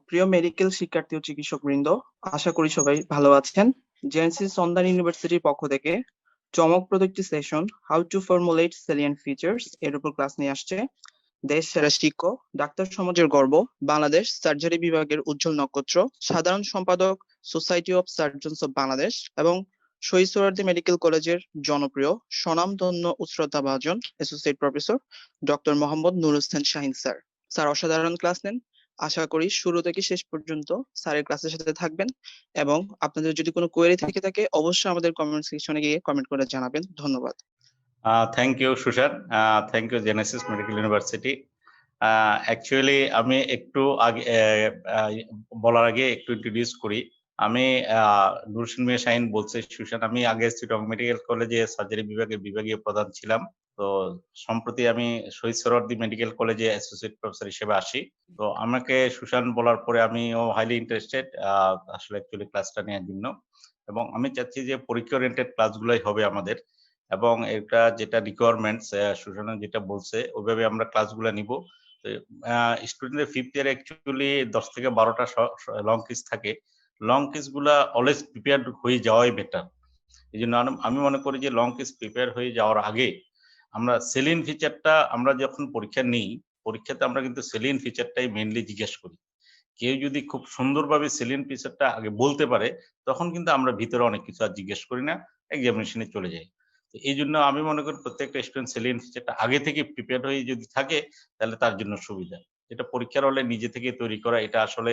প্রিয় মেডিকেল শিক্ষার্থী ও চিকিৎসকবৃন্দ, আশা করি সবাই ভালো আছেন। জেনেসিস সন্ধান ইউনিভার্সিটির পক্ষ থেকে চমকপ্রদ একটি session how to formulate সেলিয়েন্ট features এর উপর ক্লাস নিয়ে আসছে দেশ সেরা শিক্ষক, ডাক্তার সমাজের গর্ব, বাংলাদেশ সার্জারি বিভাগের উজ্জ্বল নক্ষত্র, সাধারণ সম্পাদক society of surgeons of Bangladesh এবং শহীদ সোহরাওয়ার্দী মেডিকেল কলেজের জনপ্রিয় স্বনামধন্য ও শ্রদ্ধাভাজন associate professor doctor Mohammad Nurul Islam Shaheen sir. Sir অসাধারণ ক্লাস নেন। আশা করি শুরু থেকে শেষ পর্যন্ত স্যারের ক্লাসের সাথে থাকবেন এবং আপনাদের যদি কোনো কোয়েরি থেকে থাকে অবশ্যই আমাদের কমেন্ট সেকশনে গিয়ে কমেন্ট করে জানাবেন। ধন্যবাদ। Thank you Sushan, thank you Genesis medical university. Actually আমি একটু আগে বলার আগে একটু ইন্ট্রোডিউস করি। আমি নুরুল মিয়া শাহীন বলছি সুশান। আমি আগে চিটগং মেডিকেল কলেজে সার্জারি বিভাগের বিভাগীয় প্রধান ছিলাম। তো সম্প্রতি আমি শহীদ সোহরাওয়ার্দী মেডিকেল কলেজে অ্যাসোসিয়েট প্রফেসর হিসেবে আসি। তো আমাকে সুশান বলার পরে আমিও হাইলি ইন্টারেস্টেড আসলে অ্যাকচুয়ালি ক্লাসটা নেওয়ার জন্য, এবং আমি চাচ্ছি যে পরীক্ষা ওরিয়েন্টেড ক্লাসগুলোই হবে আমাদের, এবং এটা যেটা রিকোয়ারমেন্টস সুশান যেটা বলছে ওইভাবে আমরা ক্লাসগুলো নিব। স্টুডেন্টদের ফিফথ ইয়ারে অ্যাকচুয়ালি 10 থেকে 12টা লং কিস থাকে। লং কিস গুলা অলওয়েজ প্রিপেয়ার হয়ে যাওয়াই বেটার। এই জন্য আমি মনে করি যে লং কিস প্রিপেয়ার হয়ে যাওয়ার আগে আমরা সেলিন ফিচারটা আমরা যখন পরীক্ষা নিই, পরীক্ষাতে আমরা কিন্তু সেলিন ফিচারটাই মেইনলি জিজ্ঞেস করি। কেউ যদি খুব সুন্দরভাবে সেলিন ফিচারটা আগে বলতে পারে তখন কিন্তু আমরা ভিতরে অনেক কিছু আর জিজ্ঞেস করি না, এক্সামিনেশনে চলে যাই। এই জন্য আমি মনে করি প্রত্যেকটা স্টুডেন্ট সেলিন ফিচারটা আগে থেকে প্রিপেয়ার হয়ে যদি থাকে তাহলে তার জন্য সুবিধা। এটা পরীক্ষার হলে নিজে থেকে তৈরি করা এটা আসলে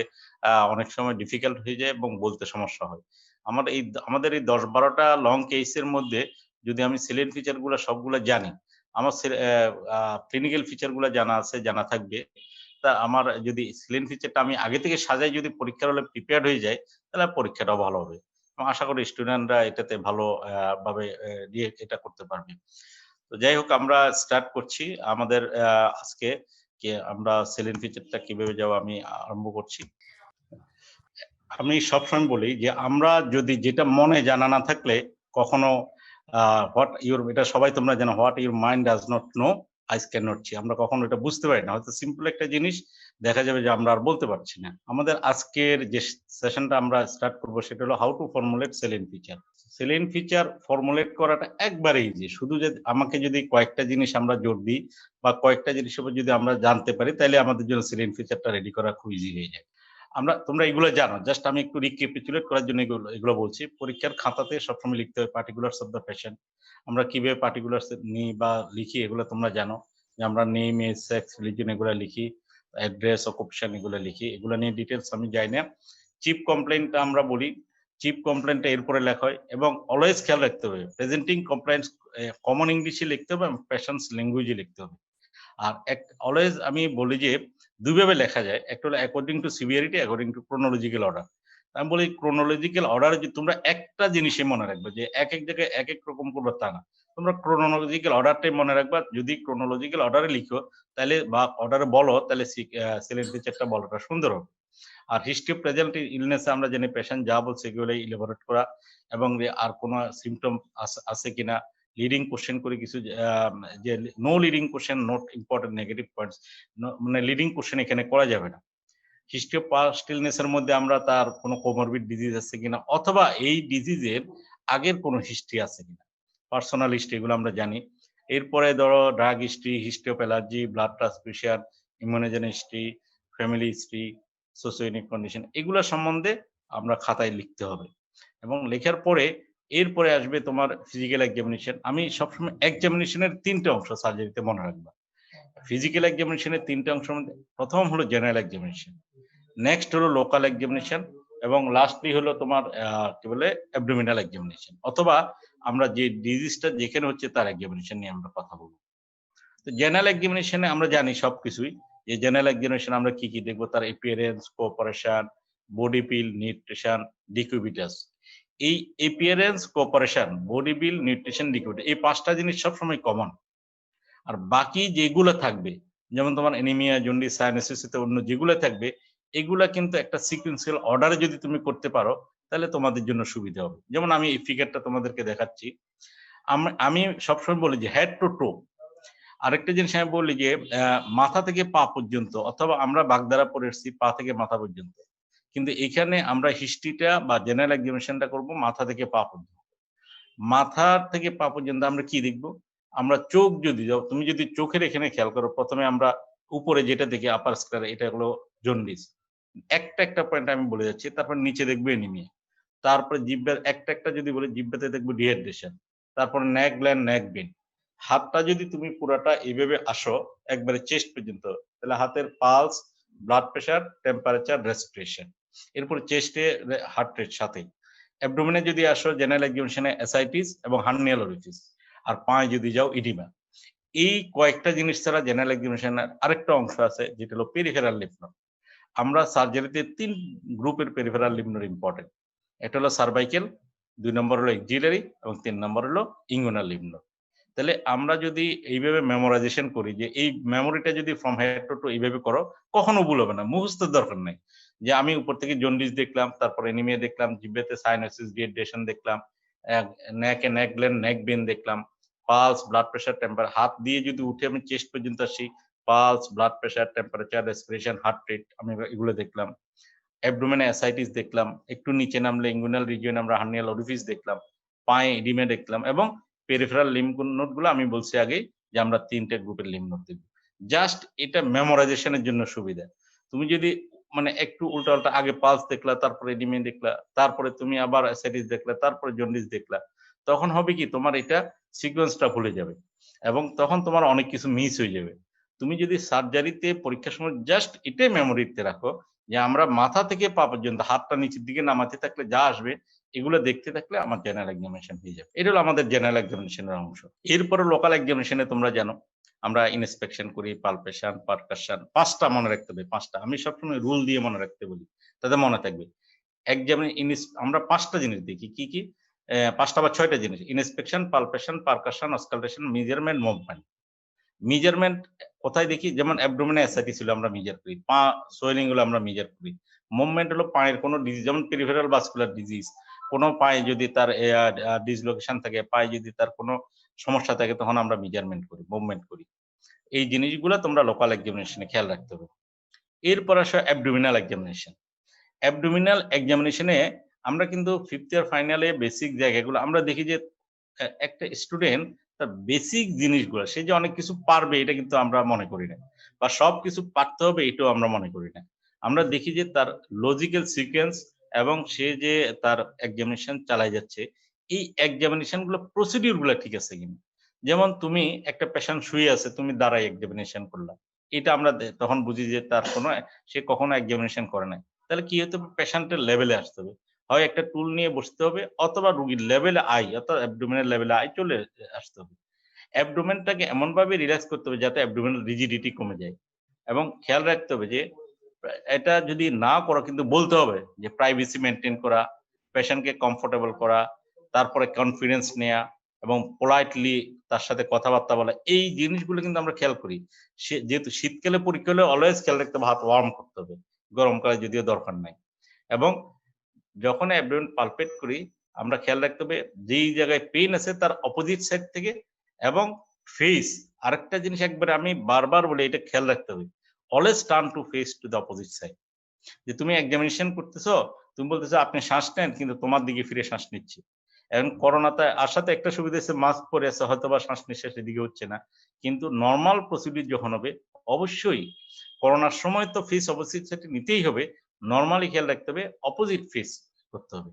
অনেক সময় ডিফিকাল্ট হয়ে যায় এবং বলতে সমস্যা হয়। আমাদের এই 10-12টা লং কেসের মধ্যে যদি আমি সেলিন ফিচার গুলো সবগুলো জানি, আমার ক্লিনিক্যাল ফিচার গুলো জানা আছে, জানা থাকবে, তা আমার যদি সেলিন ফিচারটা আমি আগে থেকে সাজাই যদি পরীক্ষার হলে প্রিপেয়ার হয়ে যায় তাহলে পরীক্ষাটাও ভালো হবে। আশা করি স্টুডেন্টরা এটাতে ভালো ভাবে দিয়ে এটা করতে পারবে। তো যাই হোক, আমরা স্টার্ট করছি আমাদের আজকে আমরা সেলিন ফিচারটা কিভাবে যাব আমি আরম্ভ করছি। আমি সবসময় বলি যে আমরা যদি যেটা মনে জানা না থাকলে কখনো এটা সবাই তোমরা জানো, what your mind does not know eyes can not see. আমরা কখনো এটা বুঝতে পারি না, হয়তো সিম্পল একটা জিনিস দেখা যাবে যে আমরা আর বলতে পারছি না। আমাদের আজকের যে সেশনটা আমরা স্টার্ট করবো সেটা হলো how to formulate saline feature. Saline feature formulate করাটা একবারে ইজি। শুধু যে আমাকে যদি কয়েকটা জিনিস আমরা জোর দিই বা কয়েকটা জিনিসের উপর যদি আমরা জানতে পারি তাহলে আমাদের জন্য সেলিন ফিচারটা রেডি করা খুব ইজি হয়ে যায়। তোমরা এগুলো জানো, জাস্ট আমি একটু রিক্যাপিচুলেট করার জন্য এগুলো বলছি। পরীক্ষার খাতাতে সবসময় লিখতে হবে পার্টিকুলারস অফ দ্য পেশেন্ট। আমরা কিভাবে পার্টিকুলারস নিই বা লিখি এগুলো তোমরা জানো, যে আমরা নেম, এজ, সেক্স, রিলিজিয়ন এগুলো লিখি, অ্যাড্রেস, অকুপেশন এগুলো লিখি। এগুলো নিয়ে ডিটেলস আমি যাই না। চিফ কমপ্লেইনটা আমরা বলি, চিফ কমপ্লেইনটা এরপরে লেখা হয়, এবং অলওয়েজ খেয়াল রাখতে হবে প্রেজেন্টিং কমপ্লেইন্টস কমন ইংলিশে লিখতে হবে এবং পেশেন্টস ল্যাঙ্গুয়েজে লিখতে হবে। আর অলওয়েজ আমি বলি যে দুইভাবে লেখা যায়, একটা হলো according to severity, according to chronological order. আমি বলি ক্রোনোলজিক্যাল অর্ডারে যে তোমরা একটা জিনিসই মনে রাখবে যে এক এক জায়গায় এক এক রকম করবে তা না, তোমরা ক্রোনোলজিক্যাল অর্ডারটাই মনে রাখবা। যদি ক্রোনোলজিক্যাল অর্ডারে লিখো তাহলে বা অর্ডারে বলো তাহলে সেলিন ফিচারটা বলাটা সুন্দর হবে। আর হিস্ট্রি অফ প্রেজেন্ট ইলনেসে আমরা জানি পেশেন্ট যা বলছে এগুলো ইলাবোরেট করা, এবং আর কোনো সিমটম আছে কিনা, লিডিং কোশ্চেন করে কিছু, যে no leading question, not important negative points, মানে লিডিং কোশ্চেন এখানে করা যাবে না। হিস্ট্রি অফ পাস্ট ইলনেসের মধ্যে আমরা তার কোনো কোমরবিড ডিজিজ আছে কিনা, অথবা এই ডিজিজের আগের কোনো হিস্ট্রি আছে কিনা, পার্সোনাল হিস্ট্রি, এগুলো আমরা জানি। এরপরে ধরো drug history, history of allergy, blood transfusion, immunogen history, family history, socioeconomic condition, এগুলো সম্বন্ধে আমরা খাতায় লিখতে হবে। এবং লেখার পরে এরপরে আসবে তোমার ফিজিক্যাল এক্সামিনেশন। আমি সবসময় এক্সামিনেশনের 3টে অংশ সার্জারিতে মনে রাখবা। ফিজিক্যাল এক্সামিনেশনের 3টে অংশের মধ্যে প্রথম হলো জেনারেল এক্সামিনেশন, নেক্সট হলো লোকাল এক্সামিনেশন, এবং লাস্টলি হলো তোমার কি বলে অ্যাবডোমিনাল এক্সামিনেশন, অথবা আমরা যে ডিজিজটা যেখানে হচ্ছে তার এক্সামিনেশন নিয়ে আমরা কথা বলবো। তো জেনারেল এক্সামিনেশনে আমরা জানি সবকিছুই, যে জেনারেল এক্সামিনেশন আমরা কি কি দেখবো, তার এপিয়ারেন্স, কোঅপারেশন, বডি বিল, নিউট্রিশন, ডিকিউবিটাস। এই এপিয়ারেন্স, কোঅপারেশন, বডি বিল, নিউট্রিশন, ডিকিউবিটাস, এই 5টা জিনিস সবসময় কমন। আর বাকি যেগুলো থাকবে, যেমন তোমার এনিমিয়া, জন্ডিস, সাইনোসিসে অন্য যেগুলো থাকবে, এগুলা কিন্তু একটা সিকুয়েন্সিয়াল অর্ডারে যদি তুমি করতে পারো তাহলে তোমাদের জন্য সুবিধা হবে। যেমন আমি এই ফিগারটা তোমাদেরকে দেখাচ্ছি। আমি সবসময় বলি যে হেড টু টো, আরেকটা জিনিস আমি বলি যে মাথা থেকে পা পর্যন্ত, অথবা আমরা বাগধারা পড়ে এসেছি পা থেকে মাথা পর্যন্ত, কিন্তু এখানে আমরা হিস্ট্রিটা বা জেনারেল এক্সামিনেশনটা করব মাথা থেকে পা পর্যন্ত। মাথা থেকে পা পর্যন্ত আমরা কি দেখবো? আমরা চোখ যদি তুমি যদি চোখের এখানে খেয়াল করো, প্রথমে আমরা উপরে যেটা দেখি আপার স্কয়ার, এটা হলো জন্ডিস। একটা একটা পয়েন্ট আমি বলে যাচ্ছি, তারপর নিচে দেখবো এনিমিয়া, তারপরে জিহ্বার একটা একটা যদি বলি, জিহ্বাতে দেখবো ডিহাইড্রেশন, তারপরে নেক গ্ল্যান্ড, নেক ভেইন। হাতটা যদি তুমি পুরাটা এইভাবে আসো একবারে চেস্ট পর্যন্ত, তাহলে হাতের pulse, blood pressure, temperature, respiration, এরপর চেস্টে হার্ট রেট সাথে। অ্যাবডোমেনে যদি আসো জেনারেল এক্সামিনেশনে অ্যাসাইটিস এবং হার্নিয়াল অরিফিস, আর পায়ে যদি যাও ইডিমা। এই কয়েকটা জিনিস ছাড়া জেনারেল এক্সামিনেশনের আরেকটা অংশ আছে যেটা হলো পেরিফেরাল লিম্ফ নোড। আমরা সার্জারিতে 3 গ্রুপের পেরিফেরাল লিম্ফ নোড ইম্পর্টেন্ট। একটা হলো সার্ভাইকেল, 2 নম্বর হলো এক্সিলারি এবং 3 নম্বর হলো ইঙ্গুইনাল লিম্ফ নোড। তাহলে আমরা যদি এইভাবে মেমোরাইজেশন করি, যে এই মেমোরিটা যদি ফ্রম হেড টু টো এইভাবে করো, কখনো ভুল হবে না, মুখস্থের দরকার নাই। যে আমি উপর থেকে জন্ডিস দেখলাম, তারপর এনিমিয়া দেখলাম, জিহ্বাতে সাইনোসিস, ডিহাইড্রেশন দেখলাম, নেকে নেক গ্ল্যান্ড, নেক ভেইন দেখলাম, পালস, ব্লাড প্রেশার, টেম্পার, হাত দিয়ে যদি উঠে আমি চেস্ট পর্যন্ত আসি, pulse, blood pressure, temperature, respiration, heart rate, আমি এগুলো দেখলাম। অ্যাবডোমেনে অ্যাসাইটিস দেখলাম, একটু নিচে নামলে ইঙ্গুইনাল রিজিয়ন আমরা হার্নিয়াল অরিফিস দেখলাম, পায়ে ইডিমা দেখলাম, এবং পেরিফেরাল লিম্ফ নোড গুলো আমি বলছি আগে যে আমরা 3টে গ্রুপের লিম্ফ নোড দেখব। জাস্ট এটা মেমোরাইজেশনের জন্য সুবিধা। তুমি যদি মানে একটু উল্টা আগে পালস দেখলা, তারপরে ইডিমা দেখলা, তারপরে তুমি আবার অ্যাসাইটিস দেখলা, তারপরে জন্ডিস দেখলা, তখন হবে কি তোমার এটা সিকোয়েন্সটা ভুলে যাবে এবং তখন তোমার অনেক কিছু মিস হয়ে যাবে। তুমি যদি সার্জারিতে পরীক্ষার সময় জাস্ট এটাই মেমোরিতে রাখো যে আমরা মাথা থেকে পা পর্যন্ত হাতটা নিচের দিকে নামাতে থাকলে যা আসবে এগুলো দেখতে থাকলে আমার জেনারেল এক্সামিনেশন হয়ে যাবে। এটা হলো আমাদের জেনারেল এক্সামিনেশনের অংশ। এরপরে লোকাল এক্সামিনেশনে তোমরা জানো আমরা ইন্সপেকশন করি, পালপেশন, পারকাশন, 5টা মনে রাখতে হবে, 5টা। আমি সবসময় রুল দিয়ে মনে রাখতে বলি, তাতে মনে থাকবে। আমরা 5টা জিনিস দেখি, কি কি? 5টা বা 6টা জিনিস: inspection, palpation, percussion, auscultation, measurement, movement. Measurement কোথায় দেখি? যেমন অ্যাবডোমেনে অ্যাসাইটি ছিল আমরা মেজার করি, পা সোয়েলিং গুলো আমরা মেজার করি। মুভমেন্ট হলো পায়ের কোনো ডিজিজ, যেমন পেরিফেরাল ভাস্কুলার ডিজিজ, কোনো পায়ে যদি তার ডিসলোকেশন থাকে, পায়ে যদি তার কোনো সমস্যা থাকে, তখন আমরা মেজারমেন্ট করি, মুভমেন্ট করি। এই জিনিসগুলো তোমরা লোকাল এক্সামিনেশনে খেয়াল রাখতে হবে। এরপর আসো অ্যাবডোমিনাল এক্সামিনেশন। অ্যাবডোমিনাল এক্সামিনেশনে আমরা কিন্তু 5th ইয়ার ফাইনালে বেসিক জায়গাগুলো আমরা দেখি যে একটা স্টুডেন্ট তার বেসিক জিনিসগুলো সে যে অনেক কিছু পারবে এটা কিন্তু আমরা মনে করি না, বা সবকিছু পারতে হবে এটাও আমরা মনে করি না। আমরা দেখি যে তার লজিক্যাল সিকোয়েন্স এবং সে যে তার এক্সামিনেশন চালাই যাচ্ছে, এই এক্সামিনেশন গুলো প্রসিডিউর গুলো ঠিক আছে কিনা। যেমন তুমি একটা পেশেন্ট শুয়ে আছে, তুমি দাঁড়াই এক্সামিনেশন করলা, এটা আমরা তখন বুঝি যে তার কোনো সে কখনো এক্সামিনেশন করে নাই। তাহলে কি হতে হবে? পেশেন্টের লেভেলে আসতে হবে, হয় একটা টুল নিয়ে বসতে হবে, অথবা রুগীর লেভেলে আই অর্থাৎ অ্যাবডোমিনাল লেভেলে আই চলে আসতে হবে। অ্যাবডোমেনটাকে এমনভাবে রিল্যাক্স করতে হবে যাতে অ্যাবডোমিনাল রিজিডিটি কমে যায়, এবং খেয়াল রাখতে হবে যে এটা যদি না করো কিন্তু বলতে হবে যে প্রাইভেসি মেনটেন করা, পেশেন্টকে কমফোর্টেবল করা, তারপরে কনফিডেন্স নেয়া এবং পোলাইটলি তার সাথে কথাবার্তা বলা, এই জিনিসগুলো কিন্তু আমরা খেয়াল করি। সে যেহেতু শীতকালে পরীক্ষা হলে অলওয়েজ খেয়াল রাখতে হবে হাত ওয়ার্ম করতে হবে, গরমকালে যদিও দরকার নাই। এবং যখন অ্যাবডোমেন পালপেট করি আমরা খেয়াল রাখতে হবে যেই জায়গায় পেইন আছে তার অপোজিট সাইড থেকে, এবং ফেস, আরেকটা জিনিস একবারে আমি বারবার বলি, এটা খেয়াল রাখতে হবে, always turn to face to the opposite side. যে তুমি এক্সামিনেশন করতেছো, তুমি বলতেছো আপনি শ্বাস নেন, কিন্তু তোমার দিকে ফিরে শ্বাস নিচ্ছি। এখন করোনাতে আসাতে একটা সুবিধা হচ্ছে মাস্ক পরে আছে, হয়তো বা শ্বাস নিঃশ্বাসের দিকে হচ্ছে না, কিন্তু নর্মাল প্রসিডিউর যখন হবে অবশ্যই করোনার সময় তো ফেস অপোজিট সাইডে নিতেই হবে, নর্মালি খেয়াল রাখতে হবে অপোজিট ফেস করতে হবে।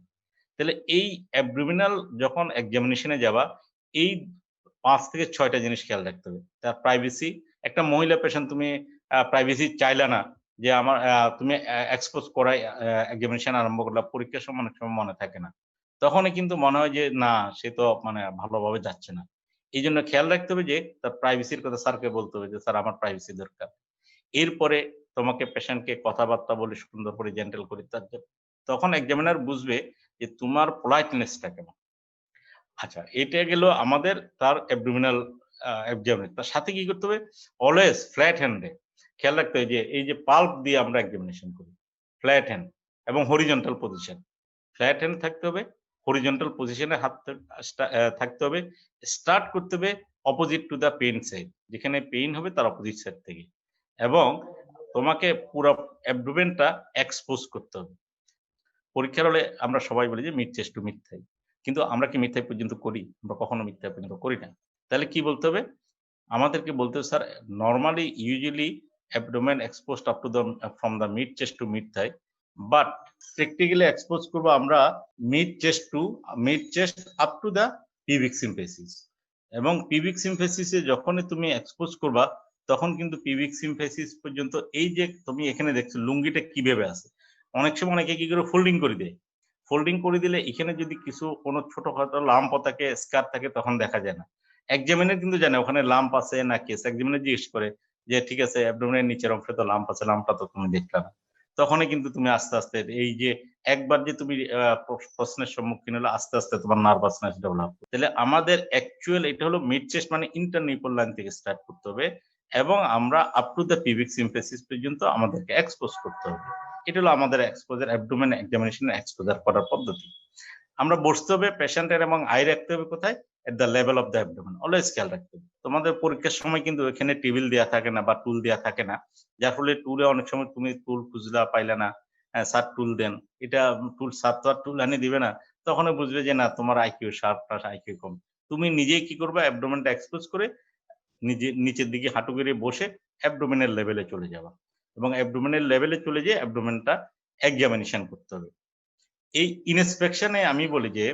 তাহলে এই অ্যাবডোমিনাল যখন এক্সামিনেশনে যাবা, এই 5 থেকে 6টা জিনিস খেয়াল রাখতে হবে। তার প্রাইভেসি, একটা মহিলা পেশেন্ট তুমি প্রাইভেসি চাইলা না যে আমার তুমি এক্সপোজ করাই এক্সামিনেশন আরম্ভ করলা, পরীক্ষার সময় অনেক সময় মনে থাকে না, তখনই কিন্তু মনে হয় যে না সে তো মানে ভালোভাবে যাচ্ছে না। এই জন্য খেয়াল রাখতে হবে যে তার প্রাইভেসির কথা স্যারকে বলতে হবে যে স্যার আমার প্রাইভেসি দরকার। এরপরে তোমাকে পেশেন্টকে কথাবার্তা বলে সুন্দর করে জেন্টেল করে তখন এক্সামিনার বুঝবে যে তোমার পোলাইটনেসটা কেমন। আচ্ছা, এটা গেল আমাদের তার অ্যাবডোমিনাল এক্সামিনেশন। তার সাথে কি করতে হবে? অলওয়েজ ফ্ল্যাট হ্যান্ডে খেয়াল রাখতে হবে যে এই যে পাল্প দিয়ে আমরা এক্সামিনেশন করি, ফ্ল্যাট হ্যান্ড এবং হরিজন্টাল পজিশন। ফ্ল্যাট হ্যান্ড থাকতে হবে, হরিজন্টাল পজিশনে হাত থাকতে হবে, স্টার্ট করতে হবে opposite to the pain side, যেখানে পেইন হবে তার অপোজিট সাইড থেকে, এবং তোমাকে পুরো অ্যাবডোমেনটা এক্সপোজ করতে হবে। পরীক্ষার হলে আমরা সবাই বলি যে মিড চেস্ট টু মিড থাই, কিন্তু আমরা কি মিড থাই পর্যন্ত করি? আমরা কখনো মিড থাই পর্যন্ত করি না। তাহলে কি বলতে হবে? আমাদেরকে বলতে হবে, sir normally usually abdomen exposed up to the from the mid chest to mid thigh, but practically expose করবো আমরা mid chest up to the pubic symphysis. এবং পিউবিক সিম্ফেসিসে যখনই তুমি এক্সপোজ করবা তখন কিন্তু পিউবিক সিম্ফেসিস পর্যন্ত, এই যে তুমি এখানে দেখছো লুঙ্গিটা কিভাবে আছে, অনেক সময় অনেকে কি করে ফোল্ডিং করে দেয়। ফোল্ডিং করে দিলে এখানে যদি কিছু কোনো ছোটখাটো লাম্প থাকে, স্কার থাকে, তখন দেখা যায় না। এক্সামিনার কিন্তু জানে ওখানে লাম্প আছে না কেস, এক্সামিনার জিজ্ঞেস করে যে ঠিক আছে অ্যাবডোমেনের নিচের অংশে তো লাম্প আছে, লাম্পটা তো তুমি দেখলা না। তখনই কিন্তু তুমি আস্তে আস্তে এই যে একবার যে তুমি প্রশ্নের সম্মুখীন হলে আস্তে আস্তে তোমার নার্ভাসনেস ডেভেলপ। তাহলে আমাদের অ্যাকচুয়াল এটা হলো মিড চেস্ট মানে ইন্টারনিপল লাইন থেকে স্টার্ট করতে হবে, এবং আমরা আপ টু দ্য পিউবিক সিম্ফেসিস পর্যন্ত আমাদেরকে এক্সপোজ করতে হবে। এটা হলো আমাদের এক্সপোজার, অ্যাবডোমেন এক্সামিনেশনের এক্সপোজার করার পদ্ধতি। আমরা বসতে হবে, পেশেন্টের এবং আই রাখতে হবে কোথায়? At the level of the abdomen, always খেয়াল রাখতে হবে। তোমাদের পরীক্ষার সময় কিন্তু এখানে টেবিল দেওয়া থাকে না বা টুল দেওয়া থাকে না, যার ফলে টুলে অনেক সময় তুমি টুল খুঁজলা পাইলে না, স্যার টুল দেন, এটা টুল স্যার তো আর টুল আনি দিবে না, তখন বুঝবে যে না তোমার আইকিউ শার্প প্লাস আইকিউ কম। তুমি নিজেই কি করবে? অ্যাবডোমেনটা এক্সপোজ করে নিজে নিচের দিকে হাঁটু গেড়ে বসে অ্যাবডোমেনের লেভেলে চলে যাওয়া, এবং অ্যাবডোমেনের লেভেলে চলে যেয়ে অ্যাবডোমেনটা এক্সামিনেশন করতে হবে। এই ইনস্পেকশনে আমি বলি যে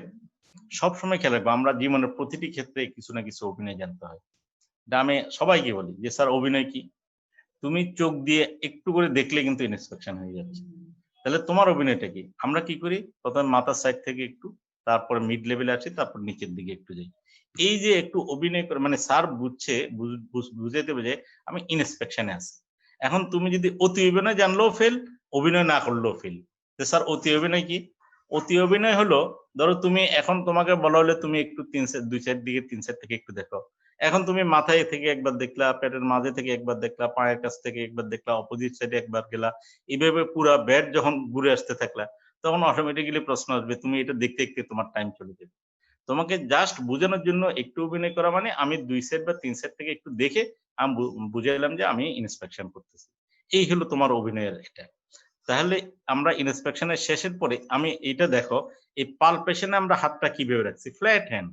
সবসময় খেয়াল রাখবো, আমরা জীবনের প্রতিটি ক্ষেত্রে কিছু না কিছু অভিনয় জানতে হয়। এটা আমি সবাইকে বলি যে স্যার অভিনয় কি? তুমি চোখ দিয়ে একটু করে দেখলে কিন্তু ইনস্পেকশন হয়ে যাচ্ছে। তাহলে তোমার অভিনয়টা কি? আমরা কি করি? প্রথমে মাথার সাইড থেকে একটু, তারপরে মিড লেভেলে আসি, তারপর নিচের দিকে একটু যাই। এই যে একটু অভিনয় করে মানে স্যার বুঝছে, বুঝাইতে হবে যে আমি ইনস্পেকশনে আছি। এখন তুমি যদি অতি অভিনয় জানলেও ফেল, অভিনয় না করলেও ফেল। স্যার অতি অভিনয় কি? অতি অভিনয় হলো, ধরো তুমি এখন তোমাকে বলা হলে তুমি একটু দুই সাইড দিকে 3 সাইড থেকে একটু দেখো। এখন তুমি মাথায় থেকে একবার দেখলা, পেটের মাঝে থেকে একবার দেখলা, পায়ের কাছ থেকে একবার দেখলা, অপোজিট সাইডে একবার গেলা, এইভাবে পুরো বেড যখন ঘুরে আসতে থাকলা, তখন অটোমেটিক্যালি প্রশ্ন আসবে, তুমি এটা দেখতে দেখতে তোমার টাইম চলে যাবে। তোমাকে জাস্ট বোঝানোর জন্য একটু অভিনয় করা মানে আমি 2 সেট বা 3 সেট থেকে একটু দেখে আমি বুঝাইলাম যে আমি ইন্সপেকশন করতেছি। এই হলো তোমার অভিনয়ের এটা। তাহলে আমরা ইন্সপেকশনের শেষের পরে আমি এটা দেখো, এই পালপেশনে আমরা হাতটা কিভাবে রাখছি? Flat hand.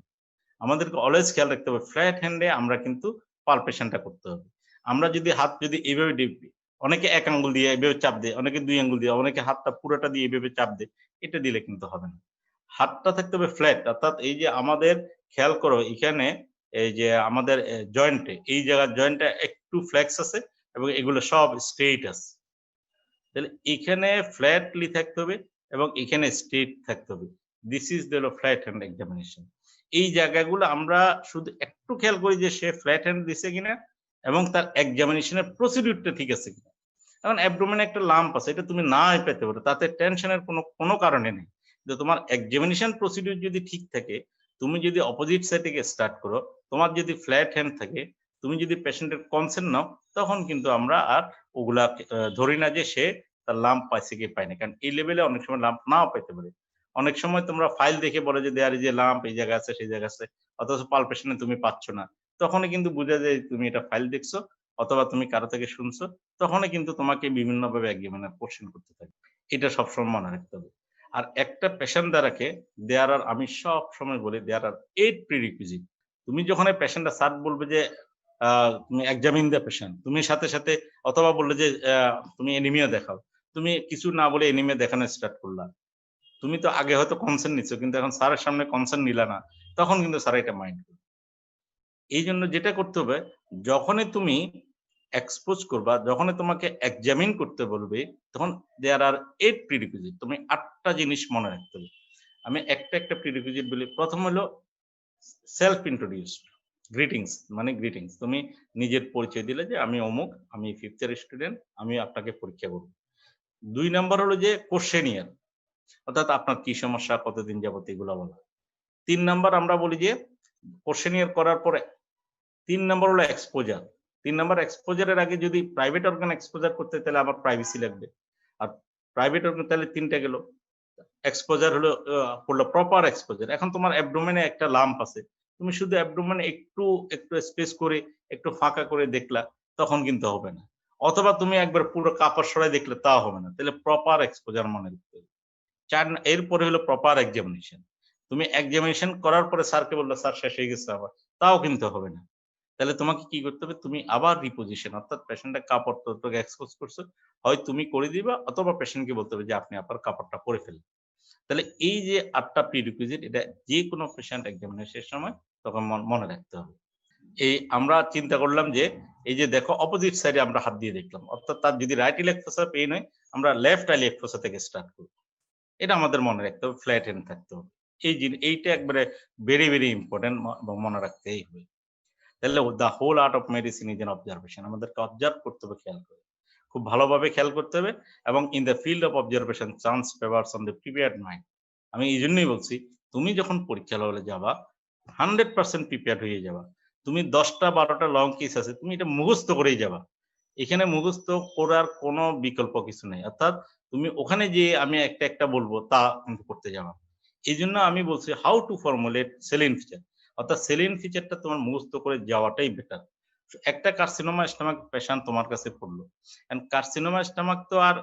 আমাদেরকে অলওয়েজ খেয়াল রাখতে হবে ফ্ল্যাট হ্যান্ডে আমরা কিন্তু পালপেশনটা করতে হবে। আমরা যদি হাত যদি এইভাবে ডিপি, অনেকে 1 আঙ্গুল দিয়ে এইভাবে চাপ দেয়, অনেকে 2 আঙ্গুল দিয়ে, অনেকে হাতটা পুরোটা দিয়ে এইভাবে চাপ দেয়, এটা দিলে কিন্তু হবে না। হাতটা থাকতে হবে ফ্ল্যাট, অর্থাৎ এই যে আমাদের খেয়াল করো এখানে এই যে আমাদের জয়েন্টে, এই জায়গার জয়েন্টটা একটু ফ্লেক্স আছে এবং এগুলো সব স্ট্রেইট আছে। তাহলে এখানে ফ্ল্যাটলি থাকতে হবে এবং এখানে স্ট্রেট থাকতে হবে। This is the flat hand examination. এই জায়গাগুলো আমরা শুধু একটু খেয়াল করি যে সে ফ্ল্যাট হ্যান্ড দিছে কিনা এবং তার এক্সামিনেশনের প্রসিডিউরটা ঠিক আছে কিনা। এখন অ্যাবডোমেনে একটা লাম্প আছে, এটা তুমি না পেতে পারো, তাতে টেনশনের কোনো কারণে নেই। কিন্তু তোমার এক্সামিনেশন প্রসিডিউর যদি ঠিক থাকে, তুমি যদি অপোজিট সাইড থেকে স্টার্ট করো, তোমার যদি ফ্ল্যাট হ্যান্ড থাকে, তুমি যদি পেশেন্টের কনসেন্ট নাও, তখন কিন্তু আমরা আর ওগুলা ধরি না যে সে তার লাম্প পাইছে কি পায় না, কারণ এই লেভেলে অনেক সময় লাম্প নাও পাইতে পারে। অনেক সময় তোমরা ফাইল দেখে বলে যে দেয়ার যে লাম্প এই জায়গা আছে সেই জায়গা আছে, অথচ পালপেশনে তুমি পাচ্ছ না, তখনই কিন্তু বোঝা যায় তুমি এটা ফাইল দেখছো অথবা তুমি কারো থেকে শুনছো, তখনই কিন্তু তোমাকে বিভিন্নভাবে এক্সামিনার কোশ্চেন করতে থাকে। এটা সবসময় মনে রাখতে হবে। আর একটা পেশেন্ট দ্বারাকে দেয়ার আর আমি সব সময় বলি দেয়ার আর 8 প্রিরিকুইজিট। তুমি যখন পেশেন্টটা স্যার বলবে যে তুমি এক্সামিন দ্য পেশেন্ট, তুমি সাথে সাথে অথবা বললে যে তুমি এনিমিয়া দেখাও, তুমি কিছু না বলে এনিমিয়া দেখানো স্টার্ট করলা, তুমি তো আগে হয়তো কনসেন্ট নিচ্ছ কিন্তু এখন স্যারের সামনে কনসেন্ট নিলা না, তখন কিন্তু স্যার এটা মাইন্ড করবে। এই জন্য যেটা করতে হবে, যখনই তুমি এক্সপোজ করবা, যখনই তোমাকে এক্সামিন করতে বলবে, তখন দেয়ার আর 8 প্রিরিকুইজিট, তুমি 8টা জিনিস মনে রাখতে হবে। আমি একটা একটা প্রিরিকুইজিট বলি। প্রথম হলো সেলফ ইন্ট্রোডিউসড, গ্রিটিংস মানে গ্রিটিংস, তুমি নিজের পরিচয় দিলে যে আমি অমুক, আমি 5th ইয়ার স্টুডেন্ট, আমি আপনাকে পরীক্ষা করব। 2 নাম্বার হলো যে কোশ্চেনিয়ার, অর্থাৎ আপনার কি সমস্যা, কতদিন যাবত, এগুলো বলা। 3 নাম্বার আমরা বলি যে কোশ্চেনিয়ার করার পরে 3 নাম্বার হলো এক্সপোজার। 3 নাম্বার এক্সপোজারের আগে যদি প্রাইভেট অর্গান এক্সপোজার করতে তাহলে আমার প্রাইভেসি লাগবে। আর প্রাইভেট অর্গান তাহলে 3টা গেল। এক্সপোজার হলো প্রপার এক্সপোজার। এখন তোমার অ্যাবডোমেনে একটা লাম্প আছে, তুমি শুধু অ্যাবডোমেন একটু একটু স্পেস করে একটু ফাঁকা করে দেখলা, তখন কিন্তু হবে না। অথবা তুমি একবার পুরো কাপড় সরাই দেখলে তাও হবে না। তাহলে প্রপার এক্সপোজার মনে রাখতে হবে। এরপরে হলো প্রপার এক্সামিনেশন। তুমি এক্সামিনেশন করার পরে স্যারকে বললে, স্যার শেষ হয়ে গেছে আবার, তাও কিন্তু হবে না। তাহলে তোমাকে কি করতে হবে? তুমি আবার রিপোজিশন, অর্থাৎ পেশেন্টের কাপড় তোকে এক্সপোজ করছো, হয় তুমি করে দিবা অথবা পেশেন্টকে বলতে হবে যে আপনি আপনার কাপড়টা পরে ফেলুন। তাহলে এই যে ৮ টা প্রিরিকুইজিট, এটা যেকোনো পেশেন্ট এক্সামিনেশনের সময় তখন মনে রাখতে হবে। আমরা চিন্তা করলাম যে এই যে দেখো অপোজিট সাইডে আমরা হাত দিয়ে দেখলাম, অর্থাৎ তার যদি রাইট ইলিয়াক ফোসা পেইন হয়, আমরা লেফট ইলিয়াক ফোসা থেকে স্টার্ট করব। এটা আমাদের মনে রাখতে হবে, ফ্ল্যাট হ্যান্ড থাকতে হবে। এইটা একবারে ভেরি, ভেরি ইম্পোর্টেন্ট, মনে রাখতেই হবে। তাহলে the whole art of medicine is an observation. আমাদেরকে অবজার্ভ করতে হবে, খেয়াল করে, খুব ভালোভাবে খেয়াল করতে হবে। এবং in the field of observation chance favours on the prepared mind. আমি এই জন্যই বলছি, তুমি যখন পরীক্ষা হলে যাবা 100% প্রিপেয়ার্ড হয়ে যাবা। তুমি 10টা 12টা লং কেস আছে, তুমি এটা মুখস্থ করেই যাবা। এখানে মুখস্থ করার কোনো বিকল্প কিছু নেই। অর্থাৎ তুমি ওখানে যেয়ে আমি একটা একটা বলবো তা কিন্তু করতে যাবা। এই জন্য আমি বলছি how to formulate saline feature, অর্থাৎ সেলিন ফিচারটা তোমার মুখস্থ করে যাওয়াটাই বেটার। একটা কার্সিনোমা স্টমাক পেশেন্ট তোমার কাছে পড়লো, এন্ড কার্সিনোমা স্টমাক তো আর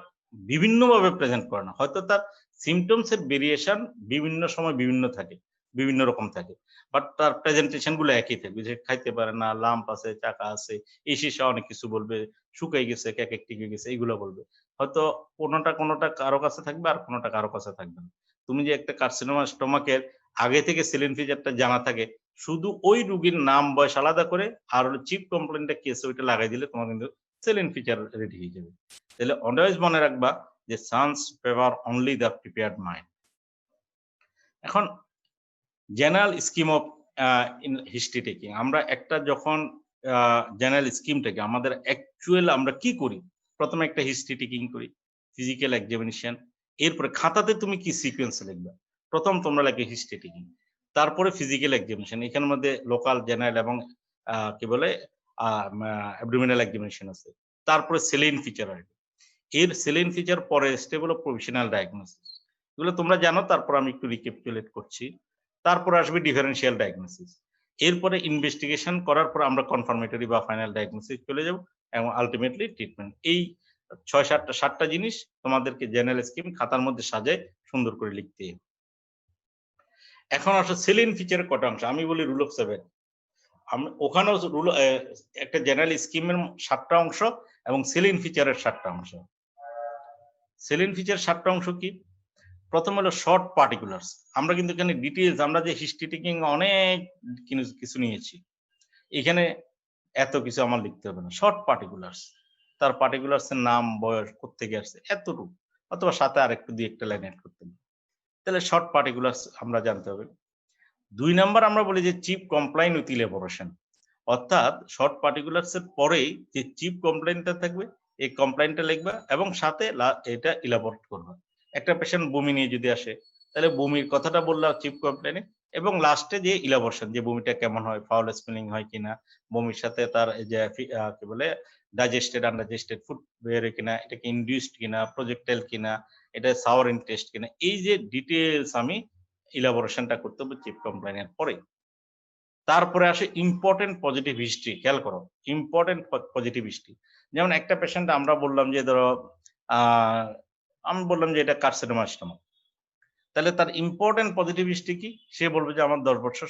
বিভিন্নভাবে প্রেজেন্ট করে না, হয়তো তার সিমটমস এর ভেরিয়েশন বিভিন্ন সময় বিভিন্ন থাকে, বিভিন্ন রকম থাকে, বাট তার প্রেজেন্টেশন গুলো একই থাকবে, যে খাইতে পারে না, লাম্প আছে, চাকা আছে, এই শিশা অনেক কিছু বলবে, শুকাই গেছে, ক্যাকেক টিকে গেছে, এইগুলো বলবে। হয়তো কোনোটা কারো কাছে থাকবে আর কোনোটা কারো কাছে থাকবে না। তুমি যে একটা কার্সিনোমা স্টমাকের আগে থেকে সেলিন ফিচারটা জানা থাকে, শুধু ওই রুগীর নাম বয়স আলাদা করে আর হলো চিপ কমপ্লেন্টটা কি আছে ওইটা লাগাই দিলে তোমার কিন্তু সেলিন ফিচার রেডি হয়ে যাবে। তাহলে অলওয়েজ মনে রাখবা যে chance favour only the prepared mind. এখন general scheme of in history taking, আমরা একটা যখন জেনারেল স্কিম থেকে আমাদের অ্যাকচুয়াল আমরা কি করি, প্রথমে একটা হিস্ট্রি টেকিং করি, ফিজিক্যাল এক্সামিনেশন, এরপরে খাতাতে তুমি কি সিকোয়েন্স লিখবা, প্রথম তোমরা লিখবে হিস্ট্রি টেকিং, তারপরে ফিজিক্যাল এক্সামিনেশন, এখানের মধ্যে লোকাল, জেনারেল এবং কি বলে অ্যাবডোমিনাল এক্সামিনেশন আছে, তারপরে সেলিন ফিচার আসবে। এর সেলিন ফিচার পরে স্টেপ হলো প্রভিশনাল ডায়াগনোসিস, এগুলো তোমরা জানো, তারপর আমি একটু রিক্যাপিচুলেট করছি। তারপর আসবে ডিফারেনশিয়াল ডায়াগনোসিস, এরপরে ইনভেস্টিগেশন করার পর আমরা কনফার্মেটরি বা ফাইনাল ডায়াগনোসিস চলে যাব এবং আলটিমেটলি ট্রিটমেন্ট। এই 6-7টা জিনিস তোমাদেরকে জেনারেল স্কিম খাতার মধ্যে সাজায় সুন্দর করে লিখতে হবে। এখন আসলে সেলিন ফিচারের কটা অংশ, আমি বলি রুল অফ 7, ওখানেও রুল একটা জেনারেল স্কিমের 7টা অংশ এবং সেলিন ফিচারের 7টা অংশ। সেলিন ফিচার 7টা অংশ কি? প্রথম হলো শর্ট পার্টিকুলার্স। আমরা কিন্তু এখানে ডিটেইলস, আমরা যে হিস্ট্রি টেকিং অনেক কিছু নিয়েছি, এখানে এত কিছু আমার লিখতে হবে না। শর্ট পার্টিকুলার্স, তার পার্টিকুলার্স এর নাম, বয়স, কোত্থেকে আসছে, এতটুকু, অথবা সাথে আরেকটু 2-1টা লাইন অ্যাড করতে হবে। তাহলে শর্ট পার্টিকুলার্স আমরা জানতে হবে। 2 নাম্বার আমরা বলি যে চিপ কমপ্লাইন উইথ ইলাবোরেশন, অর্থাৎ শর্ট পার্টিকুলার্স এর পরেই যে চিপ কমপ্লেইনটা থাকবে, এই কমপ্লেইনটা লিখবা এবং সাথে এটা ইলাবোরেট করবা। একটা পেশেন্ট বমি নিয়ে যদি আসে, তাহলে বমির কথাটা বললা চিপ কমপ্লেইনে, এবং লাস্টে যে ইলাবোরেশন, যে বমিটা কেমন হয়, ফাউল স্মেলিং হয় কিনা, বমির সাথে তার এই যে কি বলে ডাইজেস্টেড আনডাইজেস্টেড ফুড বের হয় কিনা, এটা কি ইনডিউসড কিনা, প্রজেক্টাইল কিনা, এটা সাওয়ার ইনটেস্ট কিনা, এই যে ডিটেইলস আমি ইলাবোরেশনটা করতে হবে চিপ কমপ্লেইনের পরে। তারপরে আসে ইম্পর্টেন্ট পজিটিভ হিস্ট্রি। খেয়াল করো, ইম্পর্টেন্ট পজিটিভ হিস্ট্রি। যেমন একটা পেশেন্ট আমরা বললাম যে ধরো আমি বললাম যে এটা কার্সিনোমা স্টমাক, তাহলে তার ইম্পর্টেন্ট পজিটিভ হিস্ট্রি কি? সে বলবে যে আমার 10 বছর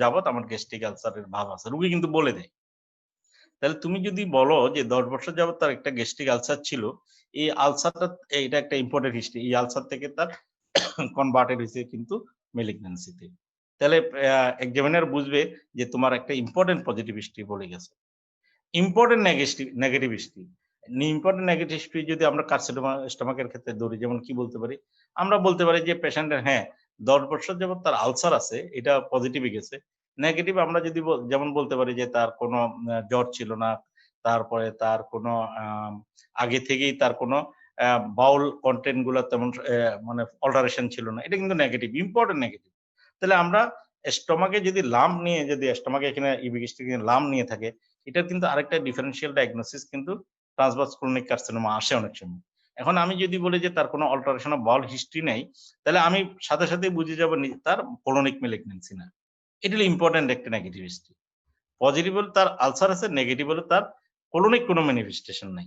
যাবত আমার গ্যাস্ট্রিক আলসারের ভাব আছে, রুগী কিন্তু বলে দেয়। তাহলে তুমি যদি বলো যে 10 বছর যাবত তার একটা গ্যাস্ট্রিক আলসার ছিল, এই আলসারটা, এটা একটা ইম্পর্টেন্ট হিস্ট্রি, এই আলসার থেকে তার কনভার্টেড হয়েছে কিন্তু মেলিগন্যান্সিতে, তাহলে এক্সামিনার বুঝবে যে তোমার একটা ইম্পর্টেন্ট পজিটিভ হিস্ট্রি বলে গেছে। Important negative history, important negative history যদি আমরা কার্সিনোমা স্টমাকের ক্ষেত্রে ধরি, যেমন কি বলতে পারি? আমরা বলতে পারি যে পেশেন্টের 10 বছর যাবত তার আলসার আছে, এটা পজিটিভে গেছে। নেগেটিভ আমরা যদি যেমন বলতে পারি যে তার কোনো জ্বর ছিল না, তারপরে তার কোনো আগে থেকেই তার কোনো বাউল কন্টেন্ট গুলো তেমন মানে অল্টারেশন ছিল না, এটা কিন্তু নেগেটিভ, ইম্পর্টেন্ট নেগেটিভ। তাহলে আমরা স্টমাকে যদি লাম্প নিয়ে, যদি স্টমাকে এখানে ইবিগেস্ট্রিক লাম্প নিয়ে থাকে, এটার কিন্তু আরেকটা ডিফারেনশিয়াল ডায়াগনোসিস কিন্তু ট্রান্সভার্স ক্রনিক কার্সিনোমা আসে অনেক সময়। এখন আমি যদি বলি যে তার কোনো অল্টারেশন অফ বাউল হিস্ট্রি নেই, তাহলে আমি সাথে সাথে বুঝে যাব তার ক্রনিক ম্যালিগন্যান্সি না। এটা হলো ইম্পর্টেন্ট একটা নেগেটিভ হিস্ট্রি। পজিটিভ হলো তার আলসার আছে, নেগেটিভ হলো তার কোলনিক কোনো ম্যানিফেস্টেশন নাই।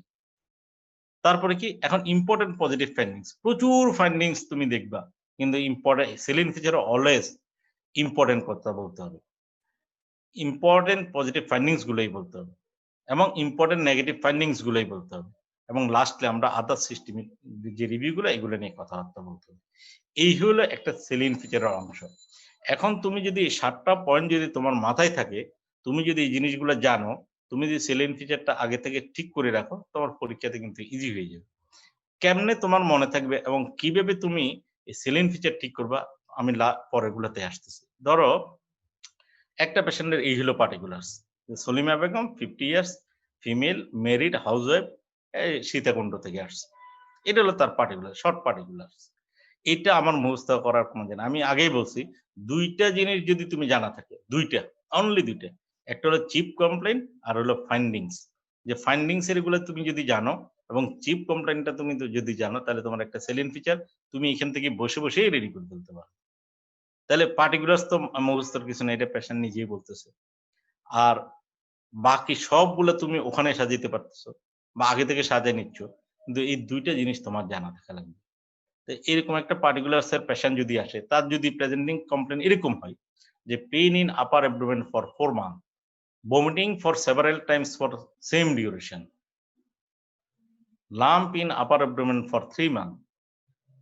তারপরে কি এখন ইম্পর্টেন্ট পজিটিভ ফাইন্ডিংস, প্রচুর ফাইন্ডিংস তুমি দেখবা, কিন্তু important saline feature always important কথা বলতে হবে, ইম্পর্টেন্ট পজিটিভ ফাইন্ডিংস গুলোই বলতে হবে এবং ইম্পর্টেন্ট নেগেটিভ ফাইন্ডিংস গুলোই বলতে হবে এবং লাস্টলি আমরা আদার সিস্টেমিক যে রিভিউ গুলো এগুলো নিয়ে কথাবার্তা বলতে হবে। এই হলো একটা সেলিন ফিচারের অংশ। এখন তুমি যদি 7টা পয়েন্ট যদি তোমার মাথায় থাকে, তুমি যদি এই জিনিসগুলো জানো, তুমি যদি সেলিন ফিচারটা আগে থেকে ঠিক করে রাখো, তোমার পরীক্ষাতে কিন্তু ইজি হয়ে যাবে। কেমনে তোমার মনে থাকবে এবং কিভাবে তুমি এই সেলিন ফিচার ঠিক করবা, আমি পরেরগুলোতে আসতেছি। ধরো একটা পেশেন্টের এই হলো particulars, Salima Begum 50 years, female, married, housewife, Sitakunda থেকে আসছে। এটা হলো তার পার্টিকুলার, শর্ট পার্টিকুলার্স। এটা আমার মুখস্থ করার কোনো জানা, আমি আগেই বলছি, দুইটা জিনিস যদি তুমি জানা থাকে, দুইটা, অনলি দুইটা, একটা হলো চিপ কমপ্লেইন আর হলো ফাইন্ডিংস। যে ফাইন্ডিংস এগুলো তুমি যদি জানো এবং চিপ কমপ্লেইনটা তুমি যদি জানো, তাহলে তোমার একটা সেলিন ফিচার তুমি এখান থেকে বসে বসেই রেডি করে ফেলতে পারো। তাহলে পার্টিকুলার্স তো মুখস্থর কিছু না, এটা পেশেন্ট নিজেই বলতেছে। আর বাকি সবগুলো তুমি ওখানে সাজাইতে পারতেছো বা আগে থেকে সাজিয়ে নিচ্ছ, কিন্তু এই দুইটা জিনিস তোমার জানা থাকা লাগবে। তো এরকম একটা পার্টিকুলার্স এর পেশেন্ট যদি আসে, তার যদি প্রেজেন্টিং কমপ্লেন এরকম হয় যে pain in upper abdomen for 4 month, vomiting for several times for same duration, lump in upper abdomen for 3 month,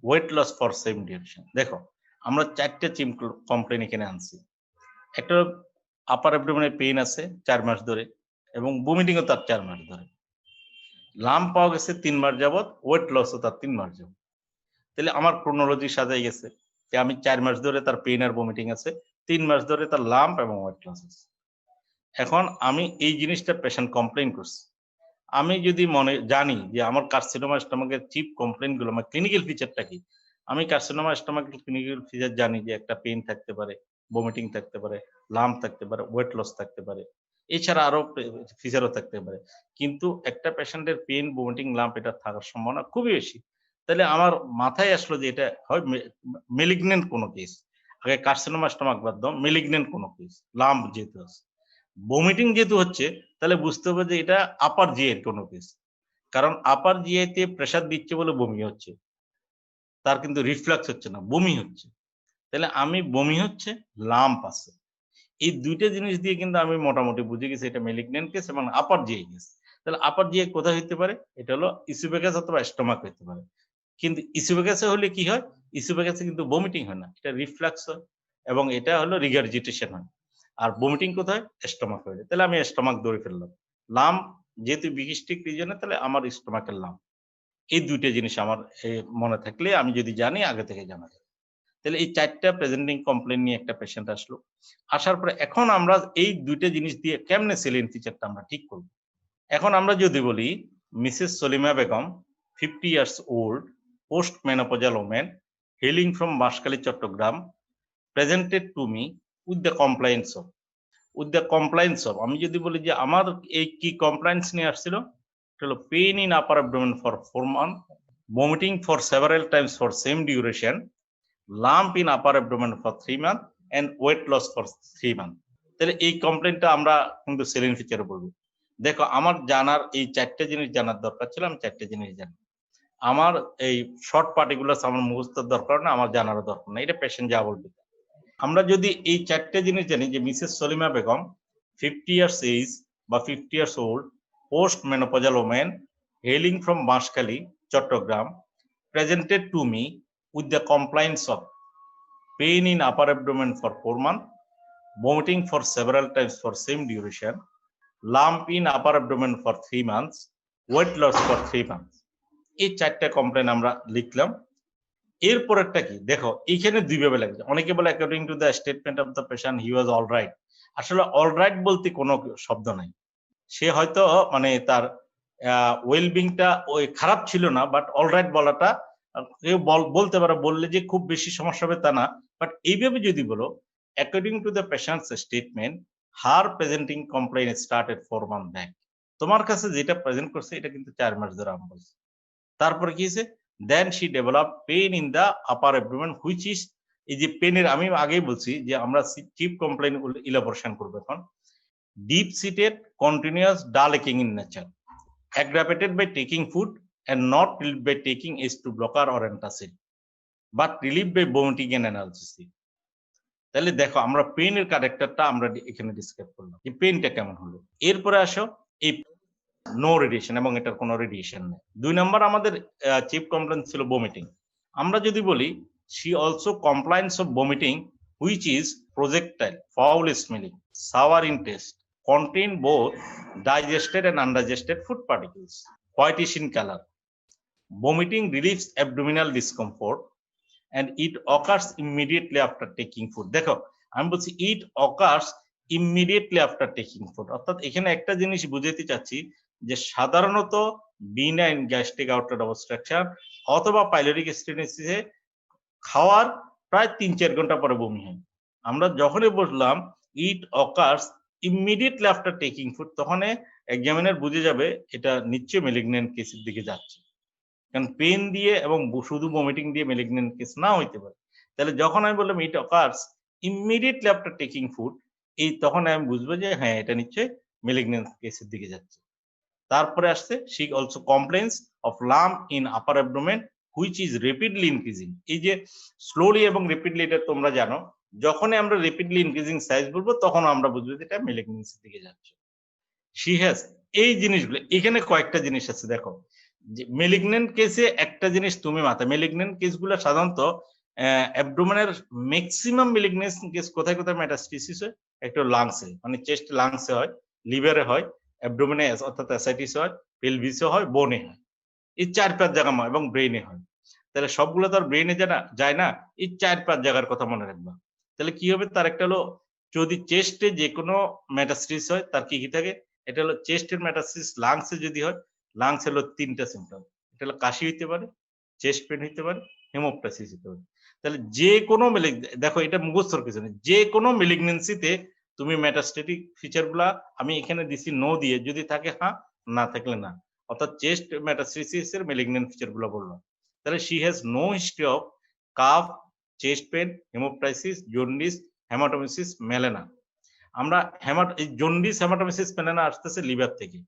weight loss for same duration. দেখো আমরা 4টে চিম কমপ্লেন এখানে আনছি। একটা আপার অ্যাবডোমেনে পেইন আছে 4 মাস ধরে এবং ভমিটিংও তার 4 মাস ধরে, লাম্প পাওয়া গেছে 3 মাস যাবত, ওয়েট লসও তার 3 মাস যাবত। তাহলে আমার ক্রোনোলজি সাজাই গেছে যে আমি 4 মাস ধরে তার পেইন আর ভমিটিং আছে, 3 মাস ধরে তার লাম্প এবং ওয়েট লস আছে। এখন আমি এই জিনিসটা পেশেন্ট কমপ্লেইন করছি, আমি যদি মনে জানি যে আমার কার্সিনোমা স্টোমাকের চিপ কমপ্লেইন গুলো, আমার ক্লিনিক্যাল ফিচারটা কি, আমি কার্সিনোমা স্টোমাকের ক্লিনিক্যাল ফিচার জানি যে একটা পেইন থাকতে পারে, ভমিটিং থাকতে পারে, লাম্প থাকতে পারে, ওয়েট লস থাকতে পারে, এছাড়া আরো ফিচারও থাকতে পারে। কিন্তু একটা পেশেন্টের পেইন, ভমিটিং, লাম্প এটা থাকার সম্ভাবনা খুবই বেশি। তাহলে আমার মাথায় আসলো যে এটা হয় মেলিগনেন্ট কোনো কেস, আগে কার্সিনোমা স্টোমাক বাদ দাও, মেলিগনেন্ট কোনো কেস, লাম্প যেহেতু আছে, ভমিটিং যেহেতু হচ্ছে, তাহলে বুঝতে হবে যে এটা আপার জিআই এর কোনো কেস। কারণ আপার জিআই তে প্রেসার দিচ্ছে বলে বমি হচ্ছে, তার কিন্তু রিফ্লাক্স হচ্ছে না, বমি হচ্ছে। তাহলে আমি বমি হচ্ছে, লাম্প আছে, এই দুইটা জিনিস দিয়ে কিন্তু আমি মোটামুটি বুঝে গেছি এটা মেলিগনেন্ট কেস এবং আপার জিআই কেস। তাহলে আপার জিআই কোথায় হতে পারে, এটা হলো ইসোফেগাস অথবা স্টোমাক হতে পারে। কিন্তু ইসোফেগাসে হলে কি হয়, ইসোফেগাসে কিন্তু ভমিটিং হয় না, এটা রিফ্লাক্স হয় এবং এটা হলো রিগার্জিটেশন হয়। আর ভমিটিং কোথায়, স্টোমাক হয়ে যায়। তাহলে আমি স্টোমাক ধরে ফেললাম, লাম্প যেহেতু বিগিস্টিক রিজনে, তাহলে আমার স্টোমাকের লাম্প। এই দুইটা জিনিস আমার মনে থাকলে, আমি যদি জানি আগে থেকে জানা যায়। তাহলে এই 4টা প্রেজেন্টিং কমপ্লেন নিয়ে একটা পেশেন্ট আসলো, আসার পরে এখন আমরা এই দুইটা জিনিস দিয়ে কেমনে সেলিন ফিচারটা আমরা ঠিক করব। এখন আমরা যদি বলি Mrs Salima Begum 50 years old, post menopausal women, hailing from Banshkhali, Chittagong, presented to me with the compliance of, আমি যদি বলি যে আমার এই কি কমপ্লায়েন্স নিয়ে আসছিল, এটা হলো pain in upper abdomen for 4 month, vomiting for several times for same duration, lump in upper abdomen for 3 month and weight loss for 3 month. তাহলে এই কমপ্লেনটা আমরা কিন্তু সেলিন ফিচারে বলবো। দেখো আমার জানার এই 4টে জিনিস জানার দরকার ছিল, আমি 4টে জিনিস জানি। আমার এই শর্ট পার্টিকুলার্স আমার মুখস্থের দরকার না, আমার জানারও দরকার না, এটা পেশেন্ট যা বলবে। আমরা যদি এই 4টে জিনিস জানি যে Mrs Salima Begum 50 years age বা 50 years old, post menopausal women, hailing from Banshkhali, Chittagong, presented to me with the compliance of pain in upper abdomen for 4 month, vomiting for several times for same duration, lump in upper abdomen for 3 months, weight loss for 3 months. এই 4টা complain আমরা লিখলাম। এরপরেরটা কি দেখো, এইখানে দুইভাবে লাগছে, অনেকে বলে according to the statement of the patient he was alright. আসলে অলরাইট বলতে কোনো শব্দ নাই, সে হয়তো মানে তার ওয়েলবিংটা ওই খারাপ ছিল না, বাট অলরাইট বলাটা কেউ বলতে পারে, বললে যে খুব বেশি সমস্যা হবে তা না, বাট এইভাবে যদি বলো according to the patient's statement her presenting complaint started 4 months back, তোমার কাছে যেটা প্রেজেন্ট করছে এটা কিন্তু 4 মাস ধরে আমি বলছি। তারপর কি হয়েছে, then she developed pain in the upper abdomen which is এই যে পেনের আমি আগেই বলছি যে আমরা চিফ কমপ্লেইন ইলাবোরেশন করবো এখন। Deep seated continuous dull aching in nature, aggravated by taking food and not relieved by taking H2 blocker or antacid, but relieved by vomiting and analgesia. তাহলে দেখো আমরা পেনের ক্যারেক্টারটা আমরা এখানে ডিসক্রাইব করলাম, এই পেনটা কেমন হলো। এরপরে আসো এই নো রেডিয়েশন এবং এটার কোনো রেডিয়েশন নেই। 2 নাম্বার আমাদের চিফ কমপ্লেইন ছিল ভমিটিং। আমরা যদি বলি she also complains of vomiting which is projectile, foul smelling, sour in taste, contain both digested and undigested food particles, whitish in color. Vomiting relieves abdominal discomfort and it occurs immediately after taking food. দেখো আমি বলছি it occurs immediately after taking food, অর্থাৎ এখানে একটা জিনিস বুঝাতে চাচ্ছি যে সাধারণত benign gastric outlet obstruction অথবা পাইলোরিক স্টেনোসিসে খাওয়ার প্রায় 3-4 ঘন্টা পরে বমি হয়। আমরা যখনই বললাম it occurs immediately after taking food, তখন এক্সামিনার বুঝে যাবে এটা নিশ্চয়ই ম্যালিগন্যান্ট কেসের দিকে যাচ্ছে, কারণ পেন দিয়ে এবং শুধু ভমিটিং দিয়ে ম্যালিগন্যান্ট কেস না হইতে পারে। তাহলে যখন আমি বললাম it occurs immediately after taking food, এই তখন আমি বুঝবো যে হ্যাঁ এটা নিশ্চয়ই ম্যালিগন্যান্ট কেসের দিকে যাচ্ছে। তারপরে আসছে she also complains of lump in upper abdomen which is rapidly increasing. এই যে স্লোলি এবং র্যাপিডলি এটা তোমরা জানো, যখনই আমরা র্যাপিডলি ইনক্রিজিং সাইজ বলবো তখন আমরা বুঝবো যে এটা ম্যালিগন্যান্সির দিকে যাচ্ছে। she has এই জিনিসগুলো এখানে কয়েকটা জিনিস আছে দেখো, যে ম্যালিগন্যান্ট কেসে একটা জিনিস তুমি মাথায়, ম্যালিগন্যান্ট কেসগুলো সাধারণত অ্যাবডোমেনের ম্যাক্সিমাম ম্যালিগন্যান্ট কেস কোথায় কোথায় মেটাস্টেসিস হয়, একটা লাংসে মানে চেস্ট লাংসে হয়, লিভারে হয়, অ্যাবডোমেনে অর্থাৎ অ্যাসাইটিস হয়, পেলভিসে হয়, বোনে হয়, এই 4-5 জায়গা এবং ব্রেইনে হয়। তাহলে সবগুলো তো আর ব্রেইনে যায় না, এই 4-5 জায়গার কথা মনে রাখবা। তাহলে কি হবে, তার একটা হলো যদি চেস্টে যে কোনো মেটাস্টেসিস হয় তার কি কি থাকে, এটা হলো চেস্টের মেটাস্টেসিস লাংসে যদি হয়, লাংস হলো 3টা সিম্পটম, এটা হলো কাশি হইতে পারে, চেস্ট পেন হইতে পারে, হেমোপ্টাইসিস হইতে পারে। তাহলে যে কোনো দেখো এটা মুখস্থর কিছু নেই, যে কোনো ম্যালিগন্যান্সিতে তুমি মেটাস্টেটিক ফিচারগুলা আমি এখানে দিছি নো দিয়ে, যদি থাকে হ্যাঁ, না থাকলে না, অর্থাৎ চেস্ট মেটাস্টেসিস এর ম্যালিগন্যান্ট ফিচারগুলো বললাম। তাহলে she has no history of cough, chest pain, hemoptysis, jaundice, hematemesis, melena. আমরা জন্ডিস, হেমাটোমেসিস, মেলানা আসতেছে লিভার থেকে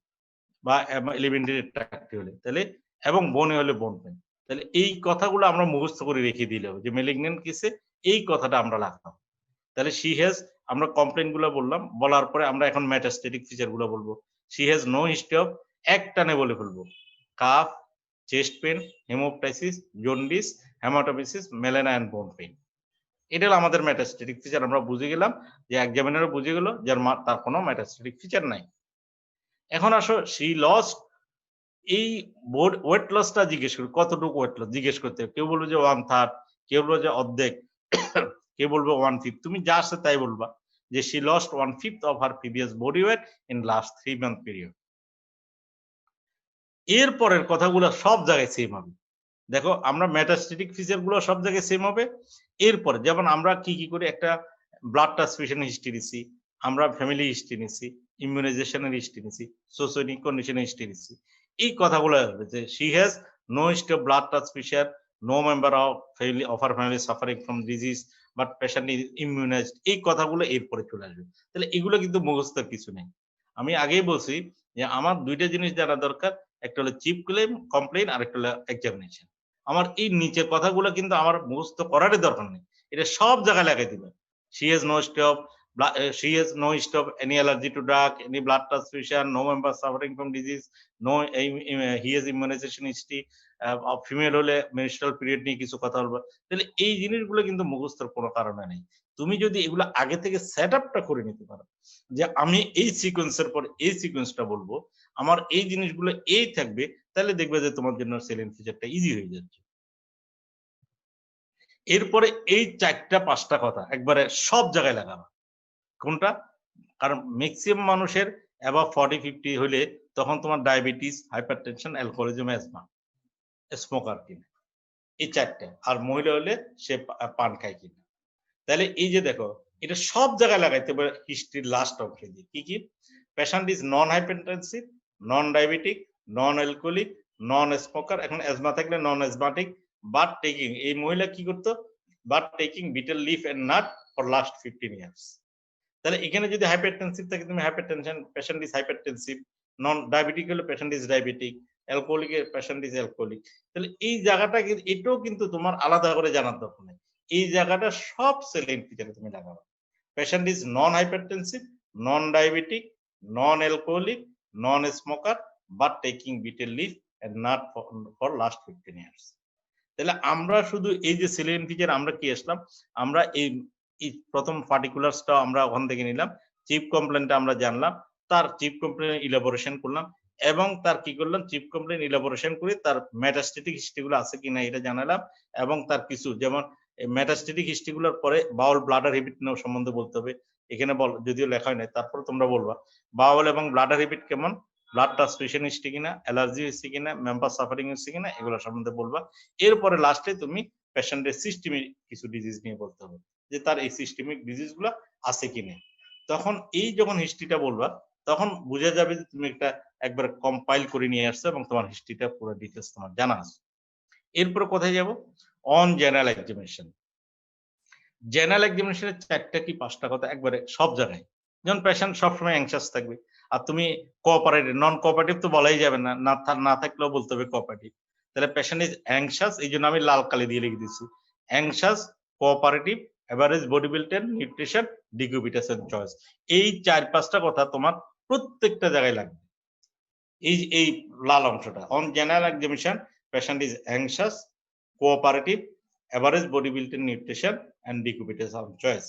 বা এলিমেন্টারি ট্র্যাক্টে হলে, তাহলে এবং বোনে হলে বোন পেন। তাহলে এই কথাগুলো আমরা মুখস্থ করে রেখে দিলে হবে যে ম্যালিগন্যান্ট কেসে এই কথাটা আমরা রাখতাম। তাহলে she has আমরা কমপ্লেইন গুলো বললাম, বলার পরে আমরা এখন মেটাস্টেটিক ফিচার গুলো বলবো। she has no history of, একটানে বলে ফেলবো, cough, chest pain, haemoptysis, jaundice, haematemesis, melaena and bone pain. এটা হলো আমাদের মেটাস্টেটিক ফিচার। আমরা বুঝে গেলাম যে এক্সামিনারও বুঝে গেল যে তার কোনো মেটাস্টেটিক ফিচার নাই। এখন আসো she lost, এই ওয়েট লসটা জিজ্ঞেস করি, কতটুকু ওয়েট লস জিজ্ঞেস করতে, কেউ বলবে যে 1/3, কেউ বলবে যে অর্ধেক, কেউ বলবে 1/5, তুমি যা আসে তাই বলবা যে she lost 1/5 of her previous body weight in last 3-month period। এর পরের কথাগুলো সব জায়গায় সেম হবে। দেখো আমরা মেটাস্টেটিক ফিচার গুলো সব জায়গায় সেম হবে। এরপরে যেমন আমরা কি কি করি, একটা ব্লাড ট্রান্সফিউশন হিস্ট্রি নিছি, আমরা ফ্যামিলি হিস্ট্রি নিছি, ইমিউনাইজেশনের হিস্ট্রি নিছি, সোশিওইকোনমিক কন্ডিশনের হিস্ট্রি নিছি, এই কথাগুলো হবে যে she has no history of blood transfusion, no member of her family suffering from disease but patient is immunized, এই কথাগুলো এরপরে চলে আসবে। তাহলে এগুলো কিন্তু মুখস্থের কিছু নেই। আমি আগেই বলছি যে আমার দুইটা জিনিস জানা দরকার, একটা হলো চিফ কমপ্লেইন আর একটা হলো এক্সামিনেশন। আমার এই নিচের কথাগুলো কিন্তু আমার মুখস্থ করারই দরকার নেই, এটা সব জায়গায় লাগাই দিবেন। she has no history of any allergy to drug, any blood transfusion, no member suffering from disease, no he has immunization history, female হলে মেনস্ট্রুয়াল পিরিয়ড নিয়ে কিছু কথা বলবো। তাহলে এই জিনিসগুলো কিন্তু মুখস্থর কোনো কারণে নেই। তুমি যদি এগুলো আগে থেকে সেট আপটা করে নিতে পারো যে আমি এই সিকোয়েন্সের পর এই সিকোয়েন্সটা বলবো, আমার এই জিনিসগুলো এই থাকবে, তাহলে দেখবে যে তোমার জন্য সেলিয়েন্ট ফিচারটা ইজি হয়ে যাচ্ছে। এরপরে এই 4-5টা কথা একবারে সব জায়গায় লাগাবা। কোনটা? কারণ ম্যাক্সিমাম মানুষের অ্যাবাভ 40-50 হলে তখন তোমার diabetes, hypertension, alcoholism, asthma, smoker কিনা, এই 4টা, আর মহিলা হলে সে পান খায় কিনা। তাহলে এই যে দেখো এটা সব জায়গায় লাগাইতে পারে হিস্ট্রির লাস্ট অংশে দিয়ে কি কি, patient is non hypertensive, non diabetic, non alcoholic, non smoker, এখন অ্যাজমা থাকলে নন অ্যাজমাটিক, বাট টেকিং, এই মহিলা কি করতো but taking betel leaf and nut for last 15 years. তাহলে এখানে যদি হাইপারটেনসিভ থাকে তুমি hypertension, patient is hypertensive, non diabetic হলে পেশেন্ট ইজ ডায়াবেটিক, অ্যালকোহলিক এর পেশেন্ট ইজ অ্যালকোহলিক। তাহলে এই জায়গাটা এটাও কিন্তু তোমার আলাদা করে জানার দরকার নেই, এই জায়গাটা সব সেলিন ফিচারে তুমি লাগাবে। Patient is non hypertensive, non diabetic, non alcoholic, non smoker, but taking betel leaf and not for last 15 years. তাহলে আমরা শুধু এই যে সেলিন ফিচার আমরা কি আসলাম, আমরা এই প্রথম পার্টিকুলারসটা আমরা ওখান থেকে নিলাম, চিফ কমপ্লেন্টটা আমরা জানলাম, তার চিফ কমপ্লেন্ট ইলাবোরেশন করলাম, এবং তার কি করলাম, চিফ কমপ্লেন্ট ইলাবোরেশন করে তার মেটাস্টেটিক হিস্ট্রিগুলো আছে কিনা এটা জানালাম, এবং তার কিছু যেমন মেটাস্টেটিক হিস্ট্রিগুলোর পরে বাউল ব্লাডার হ্যাবিট সম্বন্ধে বলতে হবে। এখানে যদিও লেখা হয় নাই, তারপর তোমরা বলবা বাউল এবং ব্লাডার হ্যাবিট কেমন, ব্লাড ট্রান্সফিউশন হিস্ট্রি কিনা, অ্যালার্জি হচ্ছে কিনা, মেম্বার সাফারিং হচ্ছে কিনা, এগুলো সম্বন্ধে বলবা। এরপরে লাস্টে তুমি পেশেন্টের সিস্টেমিক কিছু ডিজিজ নিয়ে বলতে হবে, যে তার এই সিস্টেমিক ডিজিজ গুলো আছে কিনা। তখন এই যখন হিস্ট্রিটা বলবা তখন বোঝা যাবে যে তুমি একটা একবার কম্পাইল করে নিয়ে আসছো এবং তোমার হিস্ট্রিটা পুরো ডিটেলস তোমার জানা আছে। এরপরে কোথায় যাব, অন জেনারেল এক্সামিনেশন। জেনারেল এক্সামিনেশনের 4টা কি 5টা কথা একবারে সব জায়গায়, যেমন পেশেন্ট সবসময় অ্যাংশাস থাকবে, আর তুমি কোঅপারেটিভ, নন কোঅপারেটিভ তো বলাই যাবে না, না থাকলেও বলতে হবে কোঅপারেটিভ। তাহলে পেশেন্ট ইজ অ্যাংশাস, এই জন্য আমি লাল কালি দিয়ে লিখে দিচ্ছি, anxious, cooperative, average body build and nutrition, decubitus choice. এই 4-5টা কথা তোমার প্রত্যেকটা জায়গায় লাগবে। এই লাল অংশটা, on general examination patient is anxious, cooperative, average body build and nutrition and decubitus choice.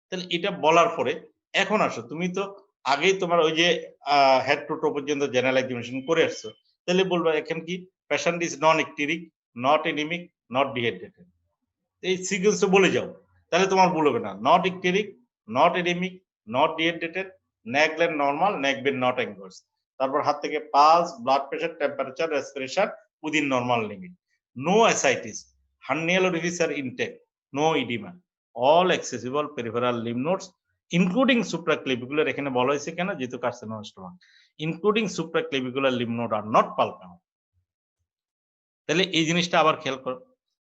তাহলে এটা বলার পরে এখন আসো, তুমি তো আগেই তোমার ওই যে হেড টু টো পর্যন্ত জেনারেল এক্সামিনেশন করে আসছো, তাহলে বলবো এখন কি, patient is non icteric, not anaemic, not dehydrated. এই সিকোয়েন্স বলে যাও, তাহলে তোমার ভুল হবে না। Not icteric, not anaemic, not dehydrated, neck gland normal, neck vein not engorged. তারপর হাত থেকে pulse, blood pressure, temperature, respiration within normal limit, no ascites, hernial orifice are intact, no oedema, all accessible peripheral lymph nodes including supraclavicular, এখানে বলা হয়েছে কেন, যেহেতু carcinoma stoma, including supraclavicular lymph node are not palpable। তাহলে এই জিনিসটা আবার খেয়াল করো,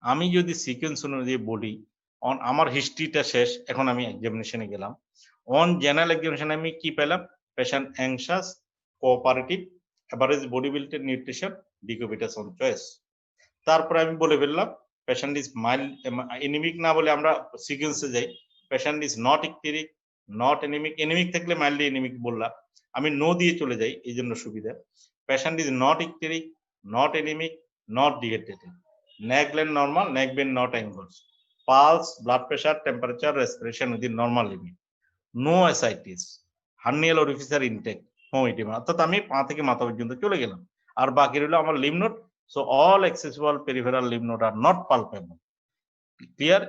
আমি যদি সিকোয়েন্স অনুযায়ী বলি, অন আমার হিস্ট্রিটা শেষ, এখন আমি এক্সামিনেশনে গেলাম। অন জেনারেল এক্সামিনেশন আমি কি পেলাম, patient anxious, cooperative, average body build and nutrition, decubitus on choice. তারপরে আমি বলে ফেললাম পেশেন্ট ইজ মাইল্ড এনিমিক, না বলে আমরা সিকোয়েন্সে যাই, patient is not icteric, not anaemic, anaemic থাকলে মাইল্ডলি এনিমিক বললাম, আমি নো দিয়ে চলে যাই এই জন্য সুবিধা। Patient is not icteric, not anaemic, not dehydrated, neck gland normal, neck vein not engorged, pulse, blood pressure, temperature, respiration within normal limit, no ascites, hernial orifice are intact, no oedema. অর্থাৎ আমি পা থেকে মাথা পর্যন্ত চলে গেলাম, আর বাকি রইল আমার lymph node. So all accessible peripheral lymph node are not palpable. Clear?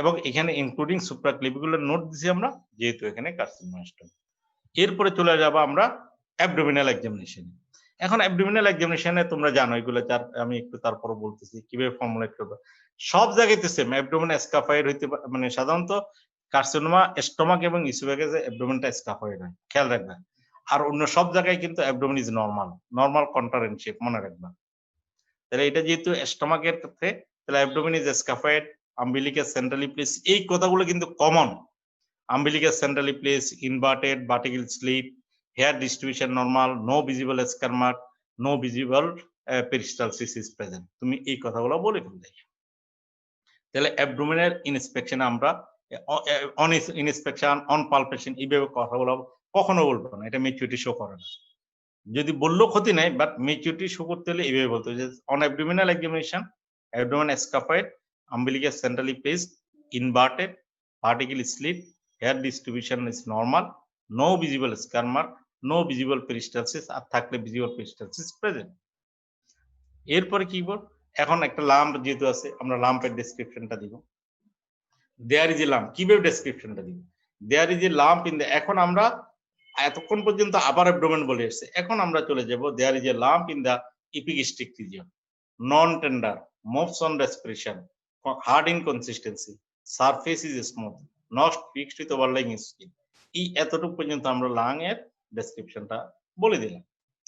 এবং এখানে ইনক্লুডিং সুপ্রাক্লেভিকুলার নোড দিছি আমরা, যেহেতু এখানে কার্সিনোমা স্টোমা। এরপরে চলে যাব আমরা অ্যাবডোমিনাল এক্সামিনেশনে। এখন অ্যাবডোমিনাল এক্সামিনেশনে তোমরা জানো এগুলো, আমি একটু তারপর বলতেছি কিভাবে ফর্মুলেট করবে। সব জায়গাতে সেম, অ্যাবডোমিন এসকাফয়েড হইতে মানে সাধারণত কার্সিনোমা স্টোমাক এবং ইসোফেগাসে অ্যাবডোমিনটা এসকাফয়েড হয়, খেয়াল রাখবে। আর অন্য সব জায়গায় কিন্তু abdomen is normal, normal contour and shape, মনে রাখবা। তাহলে এটা যেহেতু স্টোমাকের ক্ষেত্রে, তাহলে abdomen is scaphoid, umbilicus centrally place, এই কথাগুলো কিন্তু common. Umbilicus centrally place, inverted, vertical slip, hair distribution normal, no visible scar mark, no visible peristalsis is present. তুমি এই কথাগুলো বলে ফেললে। তাহলে অ্যাবডোমিনাল ইনস্পেকশন আমরা অন ইনস্পেকশন, অন পালপেশন, এইভাবে কথাগুলো কখনো বলবো না, এটা ম্যাচুরিটি শো করে না। যদি বললেও ক্ষতি নাই, বাট ম্যাচুরিটি শো করতে হলে এইভাবে বলতে হবে, on abdominal examination, abdomen scaphoid, umbilicus centrally placed, inverted, vertical slip, hair distribution is normal, no visible scar mark, no visible peristalsis, আর থাকলে ভিজিবল পেরিস্টালসিস প্রেজেন্ট। এরপরে কি বল, এখন একটা লাম্প যেহেতু আছে, আমরা লাম্পের ডেসক্রিপশনটা দিব। দেয়ার ইজ এ লাম্প, কিভাবে ডেসক্রিপশনটা দিব, there is a lump in the, এখন আমরা এতক্ষণ পর্যন্ত আবার অ্যাবডোমেন বলে এসেছে, এখন আমরা চলে যাব there is a lump in the epigastric region, non tender, moves on respiration, hard in consistency, surface is smooth, not fixed with overlying skin. এই এতটুকু পর্যন্ত আমরা লাং এর ডেসক্রিপশনটা বলে দিলাম,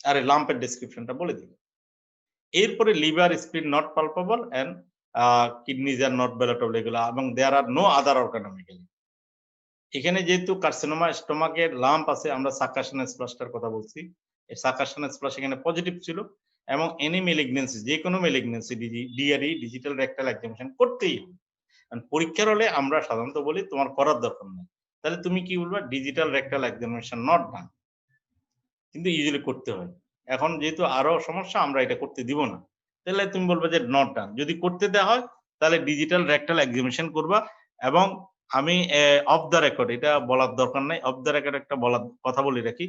আরে লাম্পের ডেসক্রিপশনটা বলে দিলাম। এরপরে liver, spleen not palpable and kidneys are not ballotable এগুলো, এবং দেয়ার আর নো আদার অর্গানোমেগালি। এখানে যেহেতু কার্সিনোমা স্টোমাকের লাম্প আছে, আমরা সাকাশন স্প্লাশটার কথা বলছি, এই সাকাশন স্প্লাশ এখানে পজিটিভ ছিল, এবং এনি মেলিগনেন্সি, যে কোনো malignancy DRE digital rectal examination করতেই হবে। পরীক্ষার হলে আমরা সাধারণত বলি তোমার করার দরকার নেই, তাহলে তুমি কি বলবা, digital rectal examination not done, কিন্তু ইউজুয়ালি করতে হয়। এখন যেহেতু আরো সমস্যা, আমরা এটা করতে দিব না, তাহলে তুমি বলবে যে নট ডান। যদি করতে দেওয়া হয় তাহলে ডিজিটাল রেকটাল এক্সামিনেশন করবা। এবং আমি অফ দ্য রেকর্ড, এটা বলার দরকার নাই, অফ দ্য রেকর্ড একটা বলার কথা বলে রাখি,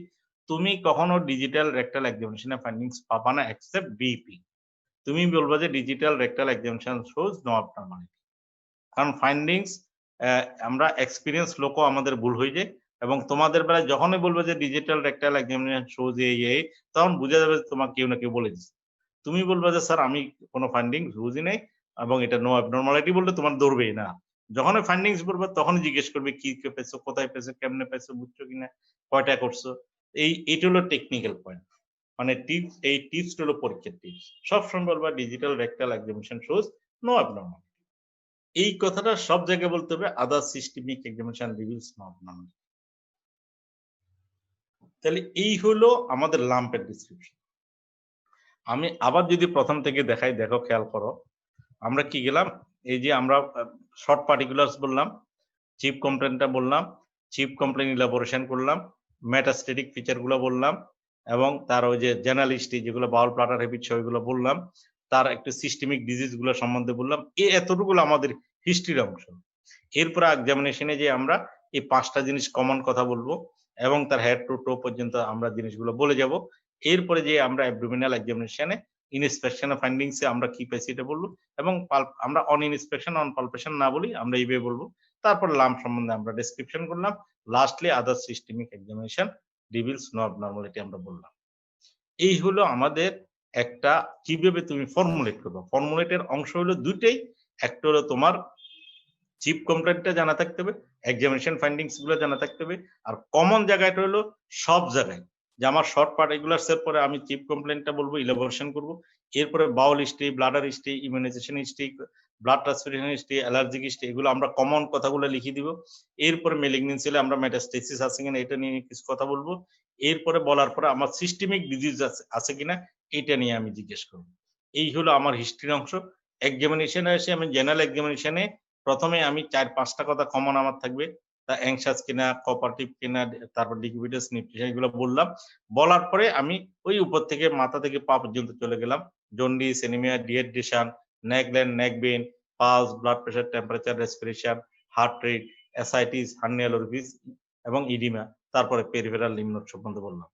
তুমি কখনো ডিজিটাল রেকটাল এক্সামিনেশনের ফাইন্ডিংস পাবা না এক্সেপ্ট বিপি। তুমি বলবা যে digital rectal examination shows no abnormality, কারণ ফাইন্ডিংস আমরা এক্সপিরিয়েন্স লোকও আমাদের ভুল হয়ে যায়, এবং তোমাদের বেলায় যখনই বলবে যে ডিজিটাল রেকটাল এক্সামিনেশন শোজ এই, তখন বোঝা যাবে যে তোমাকে কেউ না কেউ বলে দিচ্ছে। তুমি বলবে যে স্যার আমি কোনো ফাইন্ডিংস বুঝি নাই এবং এটা নো অ্যাবনরমালিটি, বললে তোমার ধরবেই না। যখন ফাইন্ডিংস বলবে তখনই জিজ্ঞেস করবে কি পেয়েছো, কোথায় পেয়েছো, কেমনে পেয়েছো, বুঝছো কিনা, কয়টা করছো। এইটা হলো টেকনিক্যাল পয়েন্ট, মানে টিপস, এই টিপস হলো পরীক্ষার টিপস। সবসময় বলবা digital rectal examination shows no abnormality, এই কথাটা সব জায়গায় বলতে হবে। Other systemic examination reveals no abnormality. তাহলে এই হলো আমাদের লাম্পের ডিসক্রিপশন। আমি আবার যদি প্রথম থেকে দেখাই, দেখো খেয়াল করো, আমরা কি গেলাম, এই যে আমরা শর্ট পার্টিকুলার্স বললাম, চিপ কমপ্লেনটা বললাম, চিপ কমপ্লেন ইলাবোরেশন করলাম, মেটাস্টেটিক ফিচার গুলো বললাম, এবং তার ওই যে জেনারেল হিস্ট্রি যেগুলো বাউল প্লাটার হ্যাবিট ওইগুলো বললাম, তার একটু সিস্টেমিক ডিজিজ গুলো সম্বন্ধে বললাম। এই এতটুকু আমাদের হিস্ট্রির অংশ। এরপর এক্সামিনেশনে যে আমরা এই 5টা জিনিস কমন কথা বলবো, এবং তার হেড টু টো পর্যন্ত আমরা জিনিসগুলো বলে যাব। এরপরে যে আমরা অ্যাবডোমিনাল এক্সামিনেশনে ইনস্পেকশন ফাইন্ডিংস এ আমরা কি পাইছি এটা বলবো, এবং আমরা অন ইনস্পেকশন অন পালপেশন না বলি, আমরা এইভাবে বলবো। তারপর লাম্প সম্বন্ধে আমরা ডেসক্রিপশন করলাম। Lastly other systemic examination reveals no abnormality আমরা বললাম। এই হলো আমাদের একটা, কিভাবে তুমি ফর্মুলেট করবে। ফর্মুলেটের অংশ হলো দুইটাই, একটা হলো তোমার চিপ কমপ্লেন্টটা জানা থাকতে হবে, এক্সামিনেশন ফাইন্ডিংস গুলো জানা থাকতে হবে, আর কমন জায়গাটা হলো সব জায়গায় যে আমার শর্ট পার্টিকুলার্স এর পরে আমি চিপ কমপ্লেন্টটা বলবো, ইলাবোরেশন করব, এরপরে bowel history, bladder history, immunisation history, blood transfusion history, allergic history, এগুলো আমরা কমন কথাগুলো লিখে দিব। এরপরে মেলিগনেন্সি হলে আমরা মেটাস্টেসিস আছে কিনা এটা নিয়ে কিছু কথা বলবো। এরপরে বলার পরে আমার সিস্টেমিক ডিজিজ আছে কিনা এটা নিয়ে আমি জিজ্ঞেস করবো। এই হলো আমার হিস্ট্রির অংশ। এক্সামিনেশনে এসে আমি জেনারেল এক্সামিনেশনে প্রথমে আমি 4-5টা কথা কমন আমার থাকবে, তা অ্যাংশাস কিনা, কোঅপারেটিভ কিনা, তারপর লিকুইডাস নিউট্রিশন, এগুলো বললাম। বলার পরে আমি ওই উপর থেকে মাথা থেকে পা পর্যন্ত চলে গেলাম, jaundice, anaemia, dehydration, neck gland, neck vein, pulse, blood pressure, temperature, respiration, heart rate, ascites, hernial orifice এবং ইডিমা, তারপরে পেরিফেরাল লিম্ফ নোড সম্বন্ধে বললাম।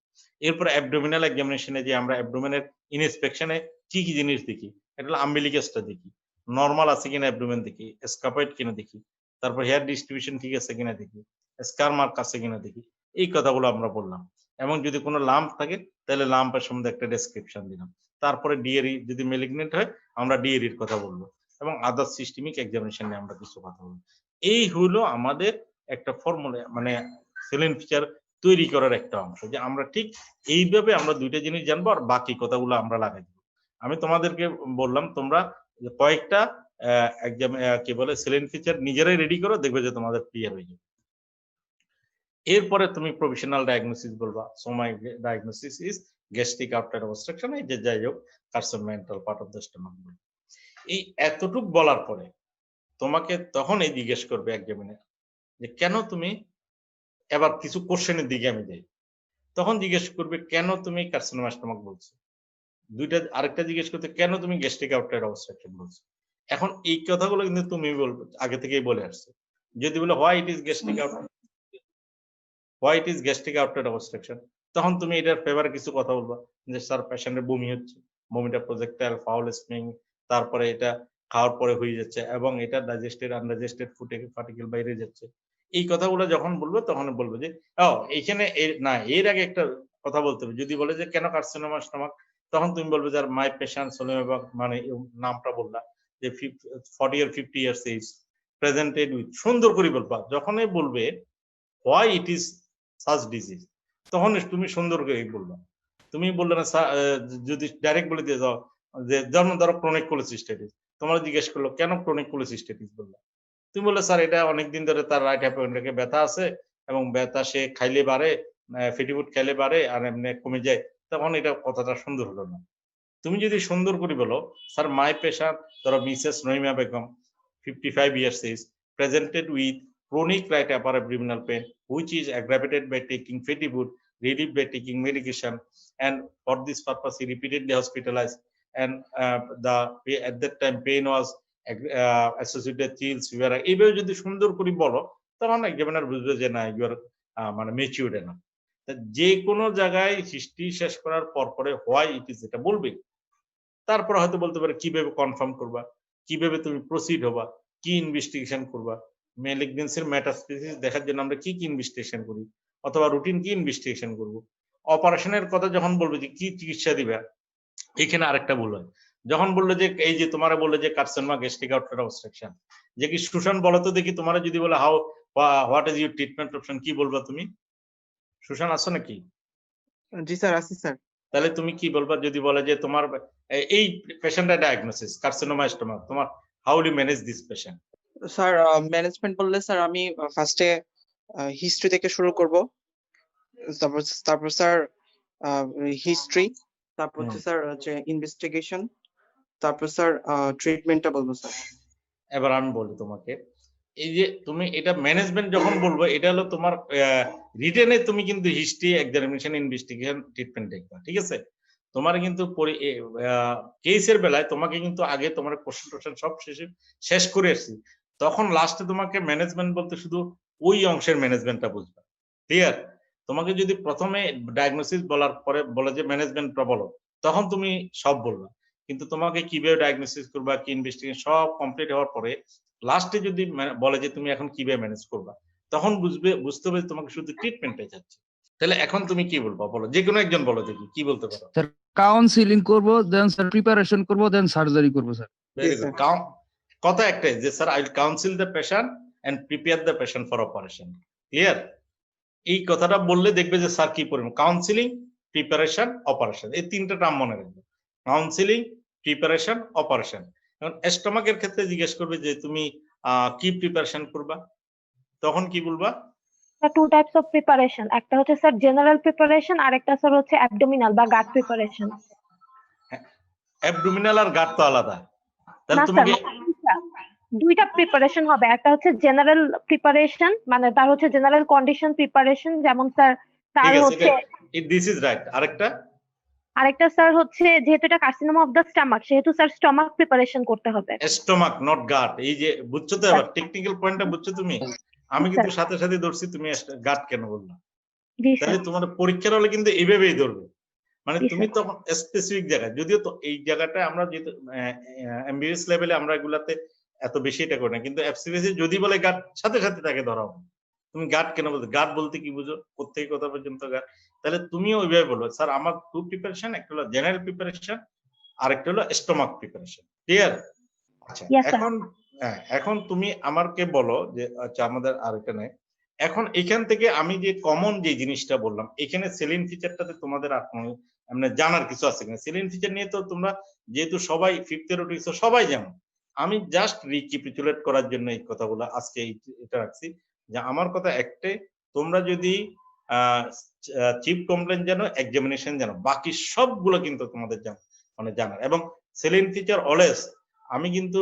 এরপরে অ্যাবডোমিনাল এক্সামিনেশনে যে আমরা অ্যাবডোমেনের ইনস্পেকশনে কি কি জিনিস দেখি, এটা হলো আম্বিলিকাসটা দেখি, নরমাল আছে কিনা অ্যাবডোমেন দেখি, এসকাপয়েড কিনা দেখি, তারপর হেয়ার ডিস্ট্রিবিউশন ঠিক আছে কিনা দেখি, স্কার মার্ক আছে কিনা দেখি। এই কথাগুলো আমরা বললাম, এবং যদি কোনো লাম্প থাকে তাহলে লাম্পের সম্বন্ধে একটা ডেসক্রিপশন দিলাম। তারপরে ডিএরি যদি মেলিগনেন্ট হয় আমরা ডিএরির কথা বলবো, এবং আদার সিস্টেমিক এক্সামিনেশন নিয়ে আমরা কিছু কথা বলবো। এই হলো আমাদের একটা ফর্মুলা, মানে সেলিন ফিচার তৈরি করার একটা অংশ, যে আমরা ঠিক এইভাবে আমরা দুইটা জিনিস জানবো, আর বাকি কথাগুলো আমরা লাগাই দেবো। আমি তোমাদেরকে বললাম তোমরা কয়েকটা কি বলে সেলিন ফিচার নিজেরাই রেডি করো, দেখবে যে তোমাদের ক্লিয়ার হয়ে যাবে। এরপরে তুমি প্রভিশনাল ডায়াগনোসিস বলবা। So my diagnosis is gastric after obstruction, এই যে যাই হোক কার্সিনোমেন্টাল পার্ট অফ দ্য স্টমাক। এই এতটুক বলার পরে তোমাকে তখন এই জিজ্ঞেস করবে এক্সামিনার যে কেন তুমি, এবার কিছু কোশ্চেনের দিকে আমি যাই, তখন জিজ্ঞেস করবে কেন তুমি কার্সিনোমা স্টমাক বলছো, দুইটা আরেকটা জিজ্ঞেস করতে কেন তুমি গ্যাস্ট্রিক আউটলেট অবস্ট্রাকশন বলছো। এখন এই কথাগুলো কিন্তু তুমি বলবে, আগে থেকেই বলে আসছে। যদি বলে why it is gastric outlet, why it is gastric outlet obstruction, তখন তুমি এটার ফেভারে কিছু কথা বলবা, যে স্যার পেশেন্টের বমি হচ্ছে, বমিটা প্রজেক্টাইল, ফাউল স্মেইং, তারপরে এটা খাওয়ার পরে হয়ে যাচ্ছে, এবং এটা ডাইজেস্টেড আনডাইজেস্টেড ফুড পার্টিকেল বাইরে যাচ্ছে। এই কথাগুলো যখন বলবে তখন বলবে যে এইখানে না, এর আগে একটা কথা বলতে হবে। যদি বলে যে কেন কার্সিনোমা স্টমাক, তখন তুমি বলবে যে মাই পেশেন্ট মানে নামটা বললা, যে 40 or 50 years এজ, প্রেজেন্টেড উইথ, সুন্দর করে বলবা। যখনই বলবে why it is such disease, তখন তুমি সুন্দর করে বলবা। তুমি বললে না যদি ডাইরেক্ট বলে দিয়ে যাও যে যেমন ধরো ক্রনিক কোলিসিস্টাইটিস, তোমার জিজ্ঞেস করলো কেন ক্রনিক কোলিসিস্টেটিস বললো, তুমি বললে স্যার এটা অনেকদিন ধরে তার রাইট হ্যাপোয়েন্ট্রিকে ব্যথা আছে এবং ব্যথা সে খাইলে বাড়ে, ফেটি ফুড খাইলে বাড়ে আর এমনি কমে যায়, তখন এটা কথাটা সুন্দর হলো না। তুমি যদি সুন্দর করে বলো স্যার মাই পেশেন্ট ধরো Mrs নইমা Begum 55 years age presented with chronic right upper abdominal pain which is aggravated by taking fatty food, relieved by taking medication, and for this purpose he repeatedly hospitalized, and at that time pain was associated chills fever। এইভাবে যদি সুন্দর করে বলো তখন examiner বুঝবে যে না you আর মানে ম্যাচিউরড না। যে কোনো জায়গায় হিস্ট্রি শেষ করার পর পরে হোয়াই ইট ইজ এটা বলবে, তারপর হয়তো বলতে পারে কিভাবে কনফার্ম করবা, কিভাবে তুমি প্রসিড হবা, কি ইনভেস্টিগেশন করবা, ম্যালিগনেন্সির মেটাস্টেসিস দেখার জন্য আমরা কি কি ইনভেস্টিগেশন করি, অথবা রুটিন কি ইনভেস্টিগেশন করব। অপারেশনের কথা যখন বলবে যে কি চিকিৎসা দিবা, এখানে আরেকটা ভুল হয়। যখন বললো যে এই যে তোমার বললো যে কার্সিনোমা গ্যাস্ট্রিক আউটলেট অবস্ট্রাকশন, যে কি সুশান বলো তো দেখি, তোমার যদি বলে how what is your treatment option, কি বলবা তুমি? সুশান আসো নাকি? জি স্যার, আছি স্যার। তাহলে তুমি কি বলবা যদি বলে যে তোমার এই পেশেন্টের ডায়াগনোসিস কার্সিনোমা স্টোমাক, তোমার how will you manage this patient? Sir management বললে স্যার আমি ফার্স্টে হিস্ট্রি থেকে শুরু করব, তারপর স্যার হিস্ট্রি, তারপর হচ্ছে স্যার হচ্ছে ইনভেস্টিগেশন, তারপর স্যার ট্রিটমেন্টটা বলবো স্যার। এবার আমি বলি তোমাকে, এই যে তুমি এটা ম্যানেজমেন্ট যখন বলবো, এটা হলো তোমার রিটেনে তুমি কিন্তু হিস্ট্রি, এক্সামিনেশন, ইনভেস্টিগেশন, ট্রিটমেন্ট দেখবা, ঠিক আছে? তোমার কিন্তু কেসের বেলায় তোমাকে কিন্তু আগে তোমার কোশ্চেন টোশ্চেন সব শেষ করে এসছি, তখন লাস্টে তোমাকে ম্যানেজমেন্ট বলতে শুধু ওই অংশের ম্যানেজমেন্টটা বুঝবা, ক্লিয়ার? তোমাকে যদি প্রথমে ডায়াগনোসিস বলার পরে বলে যে ম্যানেজমেন্টটা বলো, তখন তুমি সব বলবা, কিন্তু তোমাকে কিভাবে ডায়াগনোসিস করবা, কি ইনভেস্টিগেশন সব কমপ্লিট হওয়ার পরে লাস্টে যদি বলে যে তুমি এখন কিভাবে ম্যানেজ করবা, তখন বুঝতে হবে তোমাকে শুধু ট্রিটমেন্টটাই চাচ্ছে। তাহলে এখন তুমি কি বলবো, বলো, যে কোনো একজন বলো দেখি কি বলতে পারো। স্যার কাউন্সিলিং করব, দেন স্যার প্রিপারেশন করব, দেন সার্জারি করব স্যার। Very good. কথা একটাই যে sir I will counsel the patient and prepare the patient for operation, clear? এই কথাটা বললে দেখবে যে স্যার কি পরিমাণ কাউন্সিলিং, প্রিপারেশন, অপারেশন, এই তিনটা টার্ম মনে রাখবে, কাউন্সিলিং, প্রিপারেশন, অপারেশন। এখন স্টমাকের ক্ষেত্রে জিজ্ঞেস করবে যে তুমি কি প্রিপারেশন করবা, তখন কি বলবা? টু টাইপস অফ প্রিপারেশন, একটা হচ্ছে স্যার জেনারেল প্রিপারেশন, আর একটা স্যার হচ্ছে অ্যাবডোমিনাল বা গাট প্রিপারেশন। অ্যাবডোমিনাল আর গাট তো আলাদা, তাহলে না তোমাকে স্যার, দুইটা প্রিপারেশন হবে, একটা হচ্ছে জেনারেল প্রিপারেশন, মানে তার হচ্ছে জেনারেল কন্ডিশন প্রিপারেশন, যেমন স্যার তার হচ্ছে দিস ইজ রাইট। আরেকটা স্যার হচ্ছে যেহেতু এটা কার্সিনোমা অফ দ্য স্টমাক, সেহেতু স্যার স্টমাক প্রিপারেশন করতে হবে। স্টমাক নট গাট, এই যে বুঝছো তো, এবার টেকনিক্যাল পয়েন্টটা বুঝছো তুমি? আমি কিন্তু সাথে সাথে ধরছি, তুমি গাট কেন বললা? তাহলে তোমার পরীক্ষার হলে কিন্তু এইভাবেই ধরবে, মানে তুমি তখন স্পেসিফিক জায়গায়, যদিও তো এই জায়গাটা আমরা যেহেতু এমবিবিএস লেভেলে আমরা এগুলাতে এত বেশি এটা করি না, কিন্তু এফসিবিএস যদি বলে গাট, সাথে সাথে তাকে ধরা হবে। তুমি গাট কেন বলতে, গাট বলতে কি বুঝো, প্রত্যেক কথা পর্যন্ত গাট, তাহলে তুমিও ওইভাবে বলবো স্যার আমার টু প্রিপারেশন, একটা হলো জেনারেল প্রিপারেশন আর একটা হলো স্টমাক প্রিপারেশন, ক্লিয়ার? আচ্ছা, এখন তুমি আমাকে বলো যে আচ্ছা আমাদের আরেকটা নেই, এখন এখান থেকে আমি যে কমন যে জিনিসটা বললাম, এখানে সেলিন ফিচারটাতে তোমাদের আর কোনো জানার কিছু আছে কিনা? সেলিন ফিচার নিয়ে তো তোমরা যেহেতু সবাই ফিফথ ইয়ার উঠেছো সবাই জানো, আমি জাস্ট রিক্যাপিচুলেট করার জন্য এই কথাগুলো আজকে এটা রাখছি, যে আমার কথা একটাই, তোমরা যদি চিফ কমপ্লেন জানো, এক্সামিনেশন জানো, বাকি সবগুলো কিন্তু তোমাদের জানার। এবং সেলিন ফিচার অলওয়েজ, আমি কিন্তু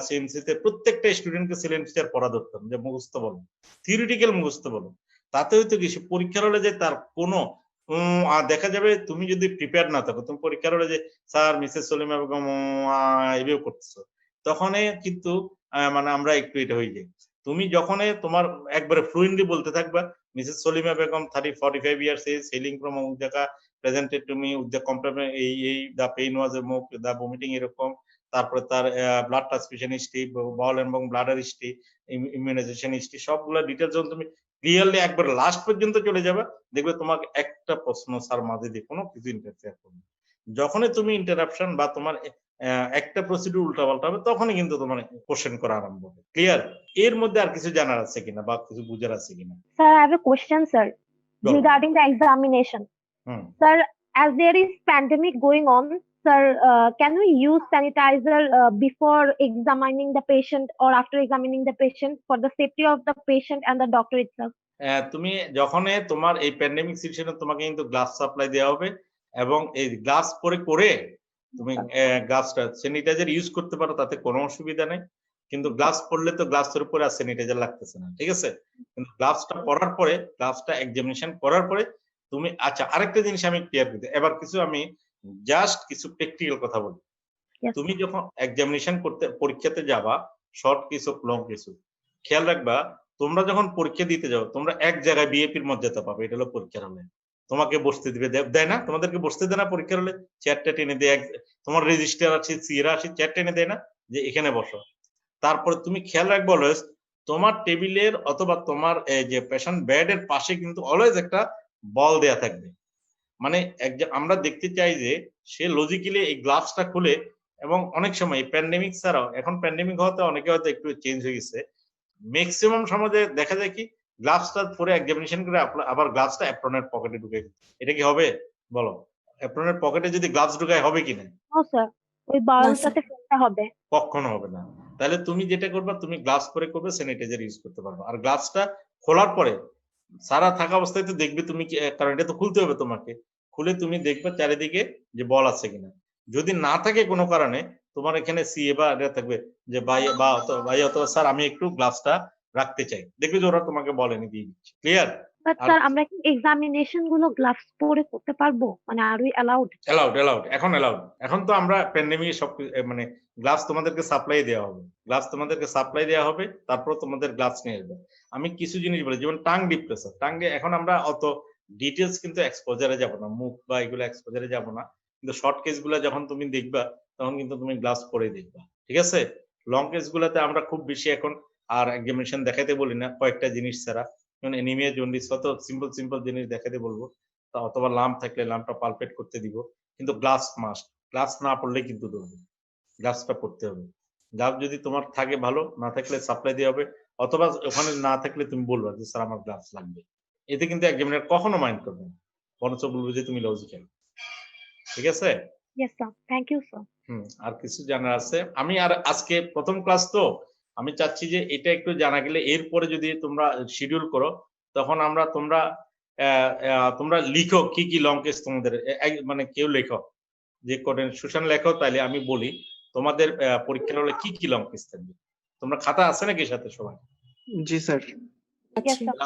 সিএমসিতে প্রত্যেকটা স্টুডেন্টকে সেলিন ফিচার পড়া ধরতাম, যে মুখস্থ বলো, থিওরিটিক্যাল মুখস্থ বলো, তাতে হয়তো কিছু পরীক্ষার হলে যে তার কোনো দেখা যাবে তুমি যদি প্রিপেয়ার না থাকো, তুমি পরীক্ষার হলে যে স্যার মিসেস সলিমা বেগম এভাবে করতেছো, তখন কিন্তু মানে আমরা একটু এটা হয়ে যাই। তুমি যখন তোমার একবারে ফ্লুয়েন্টলি বলতে থাকবা Mrs Salima Begum 45 years age, hailing from অমুক জায়গা, presented to me with the complement এই the pain was a move, the vomiting, এরকম, তারপরে তার ব্লাড ট্রান্সফিউশন হিস্ট্রি, বল এবং ব্লাডার হিস্ট্রি, ইমিউনাইজেশন হিস্ট্রি, সবগুলো ডিটেলস যখন তুমি ক্লিয়ারলি একবার লাস্ট পর্যন্ত চলে যাবে, দেখবে তোমাকে একটা প্রশ্ন স্যার মাঝে দিয়ে কোনো কিছু ইন্টারফেয়ার করবে। যখনই তুমি ইন্টারাপশন বা তোমার একটা প্রসিডিউর উল্টাপাল্টা হবে, তখনই কিন্তু তোমার কোশ্চেন করা আরম্ভ হবে, ক্লিয়ার? এর মধ্যে আর কিছু জানার আছে কিনা বা কিছু বুঝার আছে কিনা? Sir I have a question sir regarding the examination. Sir, as there is pandemic going on, sir, can we use sanitizer before examining the patient or after examining the patient for the safety of the patient and the doctor itself? তুমি যখন তোমার এই pandemic সিচুয়েশনে তোমাকে কিন্তু gloves supply দেওয়া হবে এবং এই গ্লাভস পরে করে তুমি গ্লাভসটা স্যানিটাইজার ইউজ করতে পারো, তাতে কোনো অসুবিধা নেই। কিন্তু গ্লাভস পরলে তো গ্লাভসের উপরে আর স্যানিটাইজার লাগতেছে না, ঠিক আছে? কিন্তু গ্লাভসটা পরার পরে, গ্লাভসটা এক্সামিনেশন করার পরে তুমি, আচ্ছা আরেকটা জিনিস আমি ক্লিয়ার করতে, এবার কিছু আমি জাস্ট কিছু প্র্যাকটিক্যাল কথা বলি। Yes. তুমি যখন এক্সামিনেশন করতে পরীক্ষাতে যাবা, শর্ট কিছু লং কিছু, খেয়াল রাখবা তোমরা যখন পরীক্ষা দিতে যাও তোমরা এক জায়গায় বিএপির মর্যাদা পাবে, এটা হলো পরীক্ষার হলে। তোমাকে বসতে দিবে, দেয় না? তোমাদেরকে বসতে দেয় না পরীক্ষার হলে? চেয়ারটা টেনে দেয়, তোমার রেজিস্টার আছে, সিরা আছে, চেয়ার টেনে দেয় না যে এখানে বসো। তারপরে তুমি খেয়াল রাখবো অলওয়েজ তোমার টেবিলের অথবা তোমার যে পেশেন্ট বেডের পাশে কিন্তু অলওয়েজ একটা বল দেয়া থাকবে। মানে আমরা দেখতে চাই যে সে লজিক্যালি এই গ্লাভসটা খুলে, এবং অনেক সময় প্যান্ডেমিক ছাড়াও, এখন প্যান্ডেমিক হওয়াতে অনেকে হয়তো একটু চেঞ্জ হয়ে গেছে, ম্যাক্সিমাম সমাজে দেখা যায় কি গ্লাভসটা পরে এক্সামিনেশন করে আবার গ্লাভসটা অ্যাপ্রনের পকেটে ঢুকে। এটা কি হবে বলো? অ্যাপ্রনের পকেটে যদি গ্লাভস ঢুকায় হবে কিনা? No sir, ওই বালটাতে ফেলতে হবে। কখনো হবে না। তাহলে তুমি যেটা করবে, তুমি গ্লাভস পরে করবে, স্যানিটাইজার ইউজ করতে পারবে। আর গ্লাভসটা খোলার পরে সারা থাকা অবস্থায় তো দেখবে তুমি, কারণ এটা তো খুলতে হবে তোমাকে, খুলে তুমি দেখবে চারিদিকে যে বল আছে কিনা। যদি না থাকে কোনো কারণে, তোমার এখানে সিএ বা এটা থাকবে যে ভাই অথবা স্যার আমি একটু গ্লাভসটা রাখতে চাই, দেখবে যে ওরা তোমাকে বলেনি, দিয়ে দিচ্ছে। ক্লিয়ার? বাট স্যার আমরা কি এক্সামিনেশন গুলো গ্লাভস পরে করতে পারবো? মানে আর উই অ্যালাউড? অ্যালাউড, এখন অ্যালাউড। এখন তো আমরা প্যান্ডেমিক সব মানে গ্লাভস তোমাদেরকে সাপ্লাই দেওয়া হবে, গ্লাভস তোমাদেরকে সাপ্লাই দেওয়া হবে, তারপর তোমাদের গ্লাভস নিয়ে আসবে। আমি কিছু জিনিস বলি, যেমন টাং ডিপ্রেসার, টাঙ্গে এখন আমরা অত ডিটেলস কিন্তু এক্সপোজারে যাব না, মুখ বা এগুলো এক্সপোজারে যাব না, কিন্তু শর্ট কেস গুলা যখন তুমি দেখবা তখন কিন্তু তুমি গ্লাভস পরে দেখবা, ঠিক আছে? লং কেস গুলাতে আমরা খুব বেশি এখন আর এক্সামিনেশন দেখাতে বলি না, কয়েকটা জিনিস ছাড়া, যেমন এনিমিয়া জন্ডিস, কত সিম্পল জিনিস দেখাতে বলবো, অথবা লাম্প থাকলে লাম্পটা পালপেট করতে দিব। কিন্তু গ্লাভস মাস্ট, গ্লাভস না পড়লে কিন্তু ধরবে, গ্লাভসটা পড়তে হবে। গ্লাভস যদি তোমার থাকে ভালো, না থাকলে সাপ্লাই দেওয়া হবে, অথবা ওখানে না থাকলে তুমি বলবা যে স্যার আমার গ্লাভস লাগবে। এতে কিন্তু এক্সামিনার কখনো মাইন্ড করবে না, বরঞ্চ বলবে যে তুমি লজিক্যাল। ঠিক আছে? Yes sir, thank you sir. আর কিছু জানার আছে? আমি আর আজকে প্রথম ক্লাস তো আমি চাচ্ছি যে এটা একটু জানা গেলে, এরপরে যদি তোমরা শিডিউল করো তখন তোমরা লিখো কি কি লং কেস তোমাদের, মানে কেউ লেখো, যে করেন সুশান লেখো, তাইলে আমি বলি তোমাদের পরীক্ষার হলে কি কি লং কেস থাকবে। তোমরা খাতা আছে নাকি সাথে সবাই? জি স্যার। Yes sir.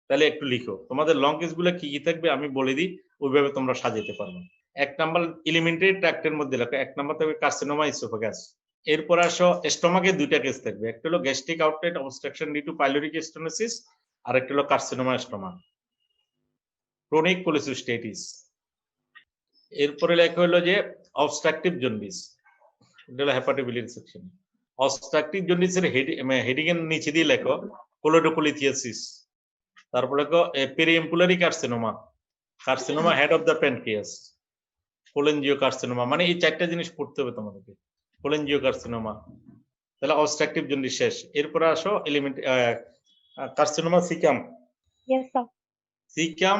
তাহলে একটু লিখো তোমাদের লং কেস গুলো কি কি থাকবে, আমি বলে দিই, ওইভাবে তোমরা সাজাতে পারবে। 1 নাম্বার এলিমেন্টারি ট্র্যাক্টের মধ্যে লেখো, 1 নাম্বার থাকবে কার্সিনোমা ইসোফেগাস। এরপর আসো স্টোমাকে 2টা কেস থাকবে, একটা হলো gastric outlet obstruction due to pyloric stenosis, আর একটা হলো কার্সিনোমা স্টোমাক, ক্রনিক কোলিসিস্টেটিস। এরপরে লেখা হলো যে অবস্ট্রাকটিভ জন্ডিস, এটা হলো হেপাটোবিলিয়ারি সেকশন। অবস্ট্রাকটিভ জন্ডিসের হেডিং এর নিচে দিয়ে লেখো কোলোডোকোলিথিয়াসিস। তারপরে লেখো periampullary carcinoma, carcinoma head of the pancreas, cholangiocarcinoma. মানে এই 4টা জিনিস পড়তে হবে তোমাদেরকে, কোলেনজিও কার্সিনোমা। তাহলে অবস্ট্রাকটিভ জন্ডিস শেষ। এরপরে আসো element carcinoma caecum. Yes sir. Caecum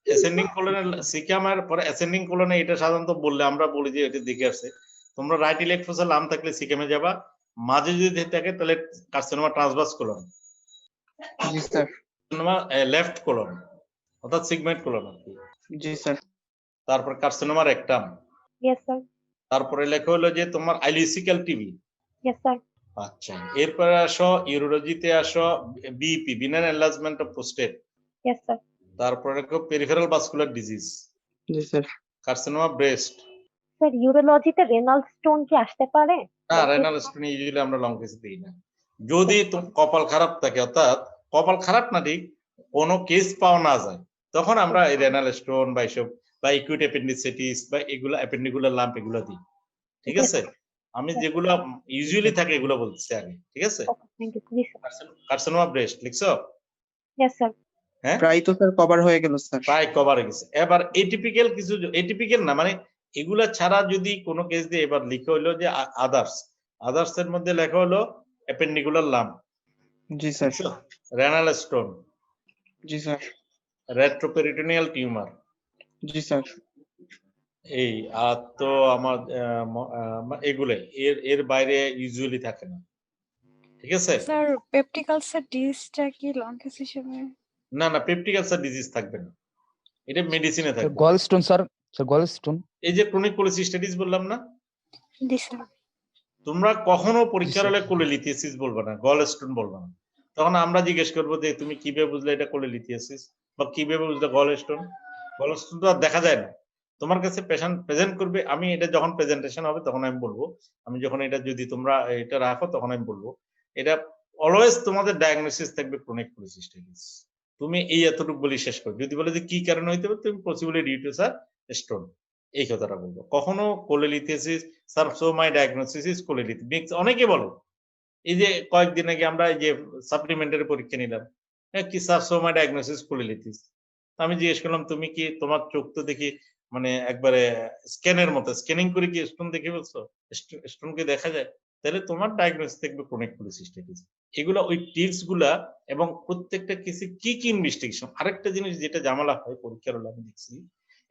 ascending কোলনে, সিকাম আর পরে অ্যাসেন্ডিং কোলনে, এটা সাধারণত বললে আমরা বলি যে এটা দিকে আছে। তোমরা রাইট ইলেকট্রোসাল আর্ম থাকলে সিকামে যাবা, মাঝে যদি থাকে তাহলে কার্সিনোমা ট্রান্সভার্স কোলন, জি স্যার। কার্সিনোমা লেফট কোলন অর্থাৎ সিগমেন্ট কোলন আর কি। জি স্যার। তারপর কার্সিনোমা রেকটাম। Yes sir. তারপরে লেখা হলো যে তোমার আইলিসিক্যাল টিবি। Yes sir. আচ্ছা, এরপরে আসো ইউরোলজিতে আসো BP, benign enlargement of prostate. Yes sir. তারপরে লেখো পেরিফেরাল ভাস্কুলার ডিজিজ। জি স্যার। Carcinoma breast. স্যার ইউরোলজিতে রেনাল স্টোন কি আসতে পারে? না, রেনাল স্টোন ইউজুয়ালি আমরা লং কেস দিই না। যদি কপাল খারাপ থাকে, অর্থাৎ কপাল খারাপ না ঠিক কোনো কেস পাওয়া না যায়, তখন আমরা এই রেনাল স্টোন বা এইসব বা ইকুইট অ্যাপেন্ডিসাইটিস বা এগুলা অ্যাপেন্ডিকুলার লাম্প এগুলো দিই। ঠিক আছে? আমি যেগুলো ইউজুয়ালি থাকে এগুলো বলছি আগে, ঠিক আছে? Thank you. জি স্যার। কার্সিনোমা ব্রেস্ট লিখছো? Yes sir. হ্যাঁ, প্রায় তো স্যার কভার হয়ে গেল স্যার। প্রায় কভার হয়ে গেছে। এবার এটিপিক্যাল কিছু, এটিপিক্যাল না মানে এগুলা ছাড়া যদি কোনো কেস দিয়ে, এবার লিখে হলো যে আদার্স, আদার্স এর মধ্যে লেখা হলো অ্যাপেন্ডিকুলার লাম্প। জি স্যার। Renal stone. জি স্যার। Retroperitoneal tumour. জি স্যার। এই আর তো আমার এগুলো এর বাইরে ইউজুয়ালি থাকে না, ঠিক আছে? স্যার পেপটিক আলসার ডিজিজটা কি লং কেস হিসেবে? না না, পেপটিক আলসার ডিজিজ থাকবে না, এটা মেডিসিনে স্যার থাকবে। Gallstone sir, gallstone. এই যে ক্রনিক কোলিসিস্টাইটিস বললাম না, জি স্যার। তোমরা কখনো পরীক্ষার হলে কোলিলিথিয়াসিস বলবা না, গলস্টোন বলবা না। তখন আমরা জিজ্ঞেস করবো যে তুমি কিভাবে বুঝলে এটা কোলিলিথিয়াসিস বা কিভাবে বুঝলে গলস্টোন? গলস্টোন তো আর দেখা যায় না। তোমার কাছে পেশেন্ট প্রেজেন্ট করবে, আমি এটা যখন প্রেজেন্টেশন হবে তখন আমি বলবো, আমি যখন এটা যদি তোমরা এটা রাখো তখন আমি বলবো। এটা অলওয়েজ তোমাদের ডায়াগনোসিস থাকবে ক্রনিক কোলিসিস্টাইটিস। তুমি এই এতটুকু বলি শেষ করো, যদি বলে যে কি কারণে হইতে পারে, তুমি possibly due to sir stone, এই কথাটা বলবো। কখনো cholelithiasis sir so my diagnosis is cholelithiasis, অনেকে বলো। এই যে কয়েকদিন আগে আমরা এই যে সাপ্লিমেন্টারি পরীক্ষা নিলাম, কি স্যার সো মাই ডায়াগনোসিস কোলিলিথিস। আমি জিজ্ঞেস করলাম তুমি কি, তোমার চোখ তো দেখি মানে একবারে স্ক্যানের মতো, স্ক্যানিং করে কি স্টোন দেখে বলছো? স্টোন কি দেখা যায়? তাহলে তোমার ডায়াগনোসিস দেখবে ক্রনিক কোলিসিস্টাইটিস। এগুলো ওই টিপস গুলা এবং প্রত্যেকটা কেসে কি কি ইনভেস্টিগেশন। আরেকটা জিনিস যেটা ঝামেলা হয় পরীক্ষার হলে আমি দেখছি,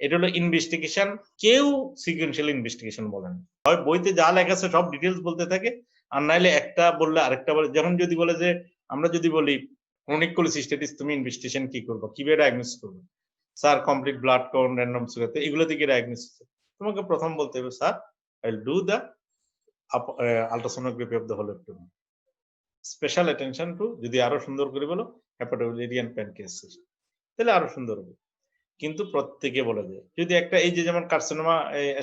এটা হলো ইনভেস্টিগেশন কেউ সিকুয়েন্সিয়াল ইনভেস্টিগেশন বলে না, হয় বইতে যা লেখা আছে সব ডিটেলস বলতে থাকে, আর নাইলে একটা বললে আরেকটা বলে। যখন যদি বলে যে আমরা যদি বলি ক্রনিক কোলিসিস্টাইটিস তুমি ইনভেস্টিগেশন কি করবে, কিভাবে ডায়াগনোসিস করবে? Sir complete blood count, random sugar, এগুলো থেকে ডায়াগনোসিস। তোমাকে প্রথম বলতে হবে sir I will do the ultrasonography of the whole abdomen, special attention to, যদি আরো সুন্দর করে বলো হেপাটোবিলিয়ারি এন্ড প্যানক্রিয়াসিস, তাহলে আরো সুন্দর হবে। কিন্তু প্রত্যেকে বলে দেয় যদি একটা এই যে যেমন কার্সিনোমা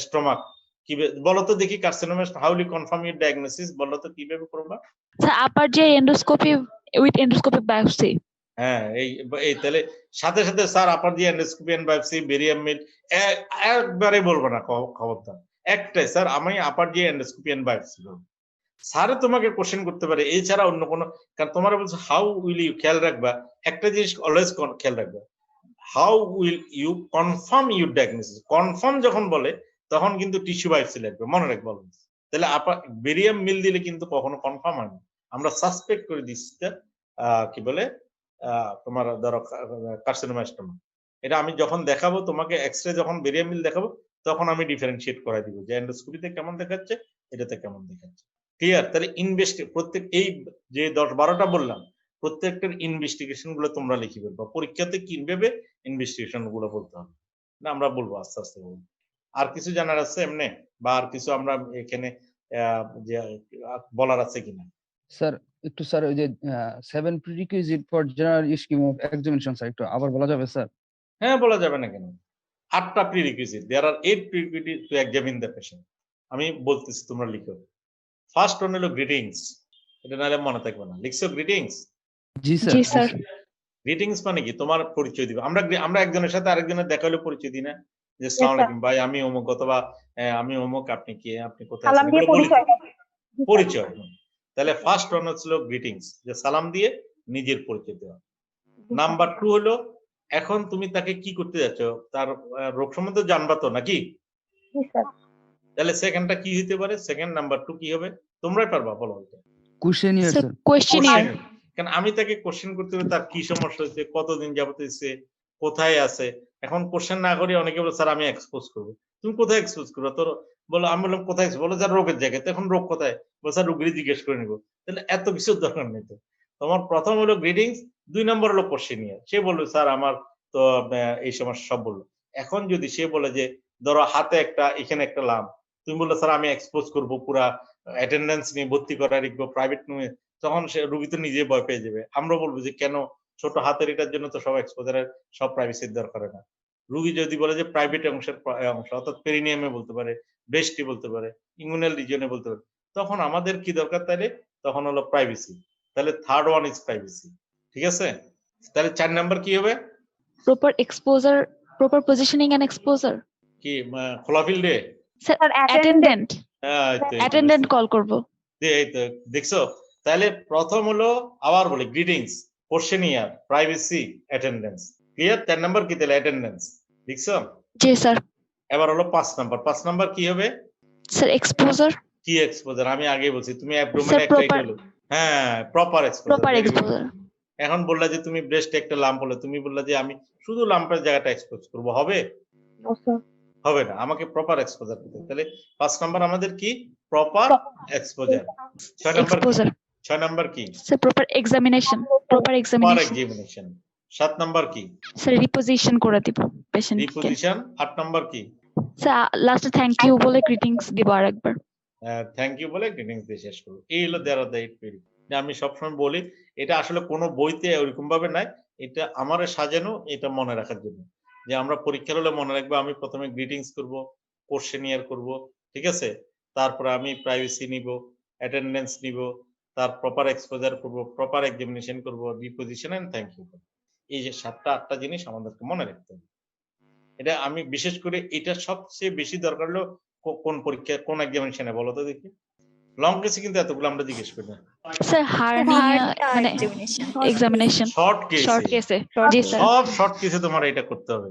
স্টোমাক, কি বলো তো দেখি, carcinoma how will confirm your diagnosis, বলো তো কিভাবে করবা? স্যার আপার যে এন্ডোস্কোপি উইথ এন্ডোস্কোপিক বায়োপসি। হ্যাঁ, এই তাহলে সাথে সাথে স্যার আপার যে এন্ডোস্কোপি এন্ড বায়োপসি, বেরিয়াম মিল, একবারে বলবো না, খবরদার। একটাই স্যার আমি আপার যে এন্ডোস্কোপি এন্ড বায়োপসি বলবো। স্যারে তোমাকে কোশ্চেন করতে পারে এছাড়া অন্য কোনো, কারণ তোমার বলছো হাউ উইল ইউ, খেয়াল রাখবা একটা জিনিস অলওয়েজ খেয়াল রাখবা, how will you confirm your diagnosis. Confirm যখন বলে তখন কিন্তু টিস্যু বায়োপসি লাগবে, মনে রাখবো। তাহলে বেরিয়াম মিল দিলে কিন্তু কখনো কনফার্ম হয় না, আমরা সাসপেক্ট করে দিচ্ছি কি বলে তোমার ধরো কার্সিনোমা স্টোমা। এটা আমি যখন দেখাবো তোমাকে এক্সরে, যখন বেরিয়াম মিল দেখাবো তখন আমি ডিফারেন্সিয়েট করাই দিব যে এন্ডোস্কোপিতে কেমন দেখাচ্ছে, এটাতে কেমন দেখাচ্ছে। ক্লিয়ার? তাহলে প্রত্যেক এই যে 10-12টা বললাম প্রত্যেকটার ইনভেস্টিগেশন গুলো তোমরা লিখে ফেলবা, পরীক্ষাতে কিভাবে ইনভেস্টিগেশন গুলো বলতে হবে না আমরা বলবো, আস্তে আস্তে বলবো। আর কিছু জানার আছে এমনি, বা আর কিছু আমরা এখানে যে বলার আছে কিনা? স্যার একটু স্যার ওই যে 7 prerequisite for general scheme of examination sir একটু আবার বলা যাবে স্যার? হ্যাঁ, বলা যাবে না কেন? 8টা prerequisite, there are 8 prerequisite to examine the patient. আমি বলতেছি তোমরা লিখো। ফার্স্ট ওয়ান হলো গ্রিটিংস, এটা নাহলে মনে থাকবে না। লিখছো গ্রিটিংস? জি স্যার। জি স্যার। গ্রিটিংস মানে কি? তোমার পরিচয় দিবে। আমরা একজনের সাথে আরেকজনের দেখা হলে পরিচয় দিই না, যে আসসালামু আলাইকুম ভাই, আমি অমুক, অথবা আমি অমুক, আপনি কি, আপনি কোথায় সালাম আছেন, দিয়ে এগুলো বলি। পরিচয়। পরিচয়। তাহলে ফার্স্ট ওয়ান হচ্ছিল গ্রিটিংস, যে সালাম দিয়ে নিজের পরিচয় দেওয়া। নাম্বার 2 হলো এখন তুমি তাকে কি করতে যাচ্ছ, তার রোগ সম্বন্ধে জানবা তো নাকি? জি স্যার। তাহলে সেকেন্ডটা কি হতে পারে? সেকেন্ড নাম্বার 2 কি হবে? তোমরাই পারবা, বলো। Questionnaire sir sir. কোয়েশ্চেনিয়ার। কারণ আমি তাকে কোশ্চেন করতে হবে, তার কি সমস্যা হয়েছে, কতদিন যাবত হয়েছে, কোথায় আছে। এখন কোশ্চেন না করে অনেকে বলে স্যার আমি এক্সপোজ করবো। তুমি কোথায় এক্সপোজ করবো? তোর বলো, আমি বললাম কোথায়, বলো স্যার রোগের জায়গায়। এখন রোগ কোথায়? বলো স্যার রোগীরই জিজ্ঞেস করে নিবো। তাহলে এত কিছুর দরকার নেই তো। তোমার প্রথম হলো গ্রিটিংস, 2 নম্বর হলো কোশ্চেনিয়ার। সে বললো স্যার আমার তো এই সমস্যা সব বললো। এখন যদি সে বলে যে ধরো হাতে একটা, এখানে একটা লাম, তুমি বললো স্যার আমি এক্সপোজ করবো, পুরা অ্যাটেন্ডেন্স নিয়ে ভর্তি করা লিখবো, প্রাইভেট নিয়ে, তখন সে রোগী তো নিজে ভয় পেয়ে যাবে। আমরা বলবো যে কেন, ছোট হাতের এটার জন্য তো সব এক্সপোজারের, সব প্রাইভেসির দরকার হয় না। রোগী যদি বলে যে প্রাইভেট অংশের অংশ, অর্থাৎ পেরিনিয়ামে বলতে পারে, ব্রেস্টে বলতে পারে, ইমিউনাল রিজিয়নে বলতে পারে, তখন আমাদের কি দরকার? তাহলে তখন হলো প্রাইভেসি। তাহলে থার্ড ওয়ান ইজ প্রাইভেসি। ঠিক আছে? তাহলে 4 নাম্বার কি হবে? Proper exposure, proper positioning and exposure. কি খোলা ফিল্ডে sir sir attendant, attendant attendant call করব। এই তো দেখছো? তাহলে প্রথম হলো আবার বলি greetings, questionnaire, privacy, attendance. Clear? 4 number কি তাহলে? অ্যাটেন্ডেন্স। দেখছো? জি স্যার। এবার হলো 5 নাম্বার। 5 নাম্বার কি হবে? Sir exposure. কি এক্সপোজার? আমি আগেই বলছি, তুমি অ্যাবডোমেনে স্যার একটা প্রপার, হলো, হ্যাঁ প্রপার এক্সপোজার। Proper exposure. এখন বললা যে তুমি ব্রেস্টে একটা লাম্প হলো, তুমি বললা যে আমি শুধু লাম্পের জায়গাটা এক্সপোজ করব, হবে? হবে না, আমাকে প্রপার এক্সপোজার করতে হবে। তাহলে 5 নাম্বার আমাদের কি proper exposure. 6 number Exposure. 6 number কি Sir, proper examination. Proper proper examination. Examination. 7 number কি Sir, reposition করে দিব patient কে। রিপোজিশন। 8 নাম্বার কি Sir, last thank you বলে greetings দিব আরেকবার। থ্যাংক ইউ বলে গ্রিটিংস দিয়ে শেষ করবো। এই হলো দেয়ার অফ দ্য 8 পিরিয়ড। আমি সবসময় বলি এটা আসলে কোনো বইতে ওইরকম ভাবে নাই, এটা আমারে সাজানো এটা মনে রাখার জন্য, যে আমরা পরীক্ষার হলে মনে রাখবো আমি প্রথমে গ্রিটিংস করব, কোশ্চেনিয়ার করব, ঠিক আছে, তারপরে আমি প্রাইভেসি নিব, অ্যাটেন্ডেন্স নিব, তার প্রপার এক্সপোজার করব, প্রপার এক্সামিনেশন করব, রিপোজিশন এন্ড থ্যাংক ইউ করব। এই যে 7টা 8টা জিনিস আমাদেরকে মনে রাখতে হবে। এটা আমি বিশেষ করে এটা সবচেয়ে বেশি দরকার হলো কোন পরীক্ষা কোন এক্সামিনেশনে বলো তো দেখি। লং কেসে কিন্তু এতগুলো আমরা জিজ্ঞেস করি না। Sir, hernia মানে examination. শর্ট Short কেসে case. জি স্যার। সব শর্ট কেসে তোমার এটা করতে হবে,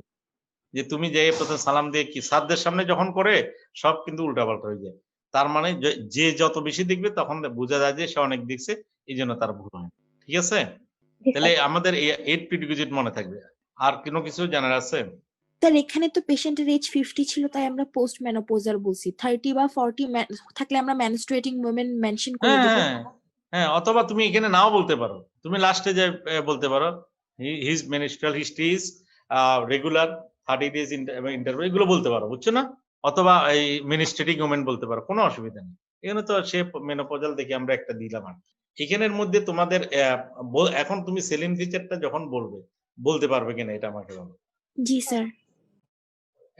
যে তুমি যে প্রথমে সালাম দিয়ে কি সাদদের সামনে যখন করে সব কিন্তু উল্টাপাল্টা হয়ে যায়। তার মানে যে যত বেশি দেখবে তখন বোঝা যায় যে সে অনেক দেখছে, এই জন্য তার ভুল হয়। ঠিক আছে, তাহলে আমাদের এই 8 প্রিডিকুইজিট মনে থাকবে। আর কোনো কিছু জানার আছে? স্যার এখানে তো পেশেন্টের এজ 50 ছিল, তাই আমরা পোস্ট মেনোপজাল বলছি। 30 বা 40 থাকলে আমরা মেনস্ট্রুয়েটিং ওমেন মেনশন করে দেব। হ্যাঁ, অথবা তুমি এখানে নাও বলতে পারো, তুমি লাস্টে যে বলতে পারো his menstrual history is regular 30 days interval, এগুলো বলতে পারো, বুঝছো না? অথবা এই মেনস্ট্রুয়েটিং ওমেন বলতে পারো, কোনো অসুবিধা নেই। এখানে তো সে মেনোপজাল দেখে আমরা একটা দিলাম। আর এখানের মধ্যে তোমাদের এখন তুমি সেলিন ফিচারটা যখন বলতে পারবে কিনা এটা আমাকে বলো। জি স্যার।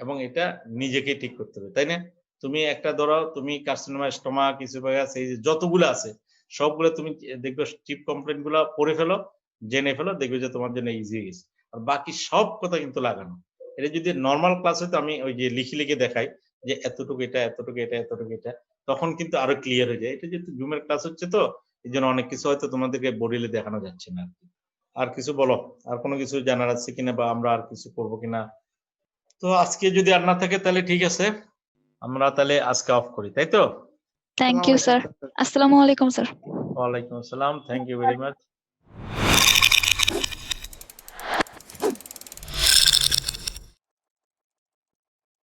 এবং এটা নিজেকেই ঠিক করতে হবে, তাই না? তুমি একটা ধরো তুমি কার্সিনোমা স্টোমাক ইসোফেগাস এই যতগুলো আছে সবগুলো তুমি দেখবে চিপ কমপ্লেন্ট গুলো পড়ে ফেলো, জেনে ফেলো, দেখবে যে তোমার জন্য ইজি হয়ে গেছে। আর বাকি সব কথা কিন্তু লাগানো। এটা যদি নর্মাল ক্লাস হতো আমি ওই যে লিখে দেখাই যে এতটুকু এটা এতটুকু এটা এতটুকু এটা, তখন কিন্তু আরো ক্লিয়ার হয়ে যায়। এটা যেহেতু জুমের ক্লাস হচ্ছে তো এই জন্য অনেক কিছু হয়তো তোমাদেরকে বডিলে দেখানো যাচ্ছে না। আর কিছু বলো, আর কোনো কিছু জানার আছে কিনা, বা আমরা আর কিছু করবো কিনা? তো আজকে যদি আর না থাকে তাহলে ঠিক আছে, আমরা তাহলে আজকে অফ করি, তাই তো? Thank you, sir. Assalamu alaikum, sir. ওয়ালাইকুম আসসালাম, থ্যাংক ইউ ভেরি মাচ।